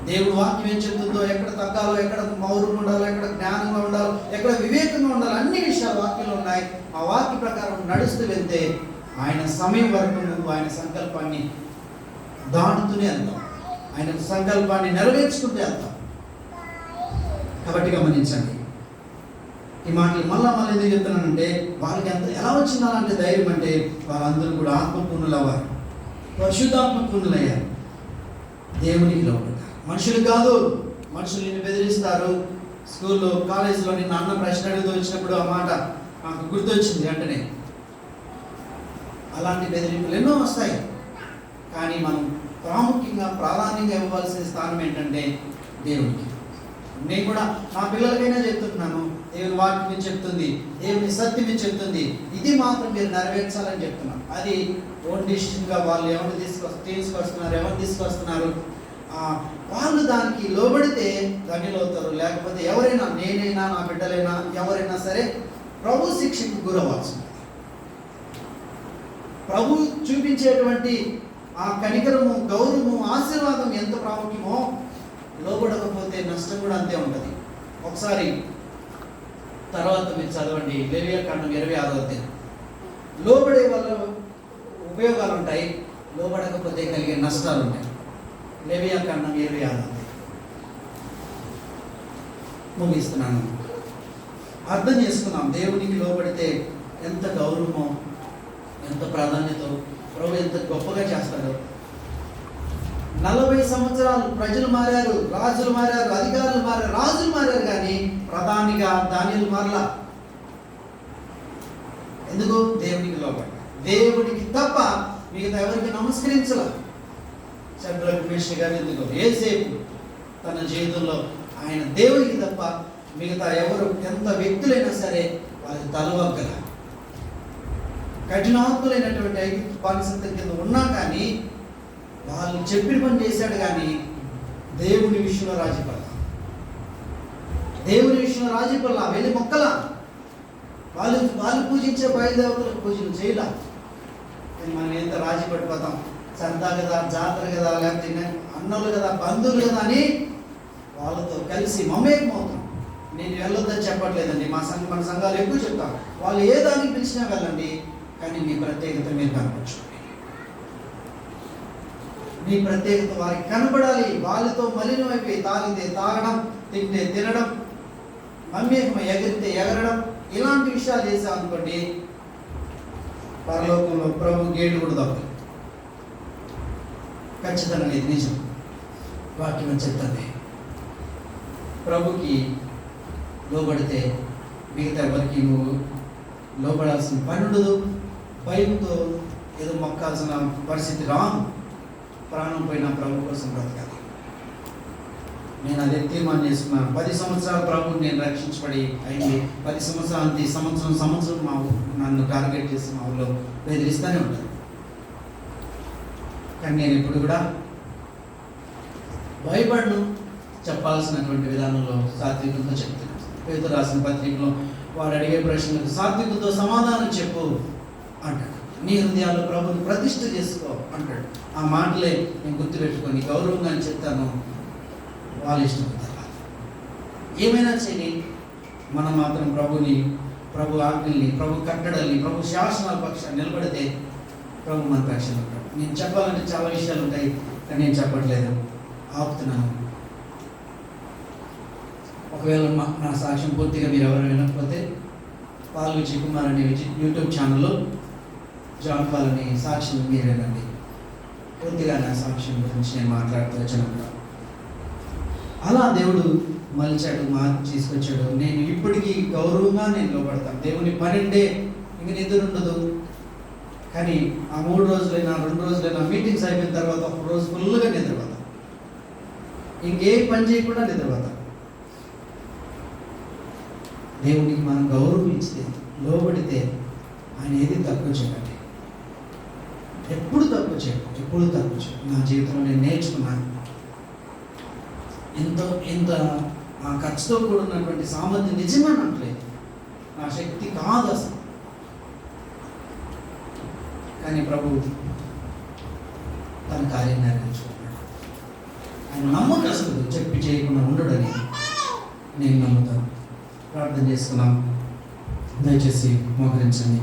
S2: దేవుడు వాక్యం ఏం చెప్తుందో, ఎక్కడ తగ్గాలో, ఎక్కడ మౌనంగా ఉండాలో, ఎక్కడ జ్ఞానంగా ఉండాలో, ఎక్కడ వివేకంగా ఉండాలో, అన్ని విషయాలు వాక్యంలో ఉన్నాయి. ఆ వాక్య ప్రకారం నడుస్తూ వెళ్తే ఆయన సమయం వరకు నువ్వు ఆయన సంకల్పాన్ని దాటుతూనే వెళ్తాం, ఆయన సంకల్పాన్ని నెరవేర్చుకుంటూ వెళ్తాం. కాబట్టి గమనించండి, ఈ మాటలు మళ్ళా ఎందుకు చెప్తున్నానంటే, వాళ్ళకి ఎలా వచ్చింది అలాంటి ధైర్యం అంటే, వాళ్ళందరూ కూడా ఆత్మపూర్ణులు అవ్వాలి, పరిశుద్ధాత్మపూర్ణులయ్యారు, దేవునికి లోబడతారు. మనుషులు కాదు, మనుషులు నిన్ను బెదిరిస్తారు. స్కూల్లో, కాలేజీలో నిన్న అన్న ప్రశ్న అడుగుతూ వచ్చినప్పుడు ఆ మాట నాకు గుర్తొచ్చింది వెంటనే. అలాంటి బెదిరింపులు ఎన్నో వస్తాయి, కానీ మనం ప్రాముఖ్యంగా ప్రాధాన్యంగా ఇవ్వవలసిన స్థానం ఏంటంటే దేవునికి. నేను కూడా నా పిల్లలకైనా చెప్తున్నాను, దేవుని వాక్యం చెప్తుంది, దేవుని సత్యం చెప్తుంది, ఇది మాత్రం మీరు నెరవేర్చాలని చెప్తున్నాను. అది ఓన్ డిసిషన్గా వాళ్ళు ఎవరిని తీసుకొస్తున్నారు, ఎవరిని తీసుకొస్తున్నారు, వాళ్ళు దానికి లోబడితే ధన్యులవుతారు. లేకపోతే ఎవరైనా, నేనైనా, నా బిడ్డలైనా, ఎవరైనా సరే ప్రభు శిక్షకు గురవ్వాల్సింది. ప్రభు చూపించేటువంటి ఆ కనికరము, గౌరవము, ఆశీర్వాదం ఎంత ప్రాముఖ్యమో లోబడకపోతే నష్టం కూడా అంతే ఉంటుంది. ఒకసారి తర్వాత మీరు చదవండి, లేవియాకాండం 26వ అధ్యాయం. లోబడే వల్ల ఉపయోగాలు ఉంటాయి, లోబడకపోతే కలిగే నష్టాలు ఉంటాయి. లేవియాకాండం 26వ అధ్యాయం ముగిస్తున్నాను. అర్థం చేసుకున్నాం, దేవునికి లోబడితే ఎంత గౌరవమో, ఎంత ప్రాధాన్యత, ప్రభు ఎంత గొప్పగా చేస్తాడో. 40 సంవత్సరాలు ప్రజలు మారారు, రాజులు మారారు, అధికారులు మారారు, రాజులు మారారు, కానీ ప్రధానిగా దానియేలు మారలా. ఎందుకు? దేవునికి లోబడ్డాడు. దేవుడికి తప్ప మిగతా ఎవరికి నమస్కరించాల. శద్రకు, మేషకు గారు ఎందుకు ఏసేపు తన జీవితంలో ఆయన దేవుడికి తప్ప మిగతా ఎవరు ఎంత వ్యక్తులైనా సరే వాళ్ళకి తలవగ్గల. కఠినాత్ములైనటువంటి ఐగుప్తు బానిసత్వం కింద ఉన్నా కానీ వాళ్ళు చెప్పిన పని చేశాడు, కానీ దేవుని విషయంలో రాజీపడాల. దేవుని విషయంలో రాజీపడాల, వెళ్ళి మొక్కల. వాళ్ళు పూజించే బయలుదేవతలకు పూజలు చేయాల. కానీ మనం ఎంత రాజీ పడిపోతాం, సరదా కదా, జాతర కదా, లేకపోతే అన్నలు కదా, బంధువులు కదా అని వాళ్ళతో కలిసి మమేకమవుతాం. నేను వెళ్ళొద్దని చెప్పట్లేదండి, మన సంఘాలు ఎక్కువ చెప్తాం, వాళ్ళు ఏ దానికి పిలిచినా వెళ్ళండి, కానీ మీ ప్రత్యేకత మీరు కనపరచండి. మీ ప్రత్యేకత వారికి కనపడాలి. వాళ్ళతో మలినమైపోయి తాగితే తాగడం, తింటే తినడం, మమేకమై ఎగిరితే ఎగరడం, ఇలాంటి విషయాలు చేసాం అనుకోండి, పరలోకంలో ప్రభు గేటు కూడా తప్పదు. ఖచ్చితంగా ఇది నిజం, వాక్యం చెప్తుంది. ప్రభుకి లోబడితే మిగతా ఎవరికి నువ్వు లోబడాల్సిన పని ఉండదు. భయంతో ఏదో మొక్కాల్సిన పరిస్థితి రాను. ప్రాణం పోయినా ప్రభు కోసం బ్రతకాలి. నేను అదే తీర్మానం చేసుకున్నాను. 10 సంవత్సరాల ప్రభుని నేను రక్షించబడి అయింది. 10 సంవత్సరాలు సంవత్సరం నన్ను టార్గెట్ చేసి మా ఊళ్ళో బెదిరిస్తూనే ఉంటాను. కానీ నేను ఇప్పుడు కూడా భయపడను. చెప్పాల్సినటువంటి విధానంలో సాత్వికంతో చెప్తున్నాను. పేతురు రాసిన పత్రికలో వాడు అడిగే ప్రశ్నలకు సాత్వికంతో సమాధానం చెప్పు అంటాడు. నీ హృదయాల్లో ప్రభుని ప్రతిష్ఠ చేసుకో అంటాడు. ఆ మాటలే నేను గుర్తుపెట్టుకొని గౌరవంగా చెప్తాను. వాళ్ళు ఇష్టపడతారు. ఏమైనా చేయని మనం మాత్రం ప్రభుని
S1: ప్రభు ఆజ్ఞల్ని, ప్రభు కట్టడల్ని, ప్రభు శాసనాల పక్షాన్ని నిలబడితే ప్రభు మన పక్షాన్ని ఉంటాడు. నేను చెప్పాలంటే చాలా విషయాలు ఉంటాయి, కానీ నేను చెప్పట్లేదు, ఆపుతున్నాను. ఒకవేళ నా సాక్ష్యం పూర్తిగా మీరు ఎవరు వినకపోతే పాల్ విజయ్ కుమార్ అనే యూట్యూబ్ ఛానల్లో జాన్ పాల్ అనే సాక్ష్యం మీరేనండి. పూర్తిగా నా సాక్ష్యం గురించి నేను మాట్లాడుతూ వచ్చాను. అలా దేవుడు మలిచాడు, మార్పు తీసుకొచ్చాడు. నేను ఇప్పటికీ గౌరవంగా నేను లోపడతాను. దేవుని పనిండే ఇంక నిద్ర ఉండదు. కానీ ఆ 3 రోజులైనా 2 రోజులైనా మీటింగ్స్ అయిపోయిన తర్వాత ఒక రోజు ఫుల్గా నిద్రపోతాను. ఇంకే పని చేయకుండా నిద్రపోతాను. దేవునికి మనం గౌరవం ఇస్తే, లోబడితే ఆయన ఏది తక్కువ చేయాలి. ఎప్పుడు తక్కువ చేయడు. నా జీవితంలో నేను నేర్చుకున్నాను. ఎంత ఆ ఖర్చుతో కూడినటువంటి సామర్థ్యం నిజంగా అనట్లేదు, నా శక్తి కాదు అసలు. కానీ ప్రభు తన కార్యం నెరవేర్చుకున్నాడు. ఆయన నమ్మకస్తుడు, చెప్పి చేయకుండా ఉండడని నేను నమ్ముతాను. ప్రార్థన చేసుకున్నాం. దయచేసి మోకరించండి.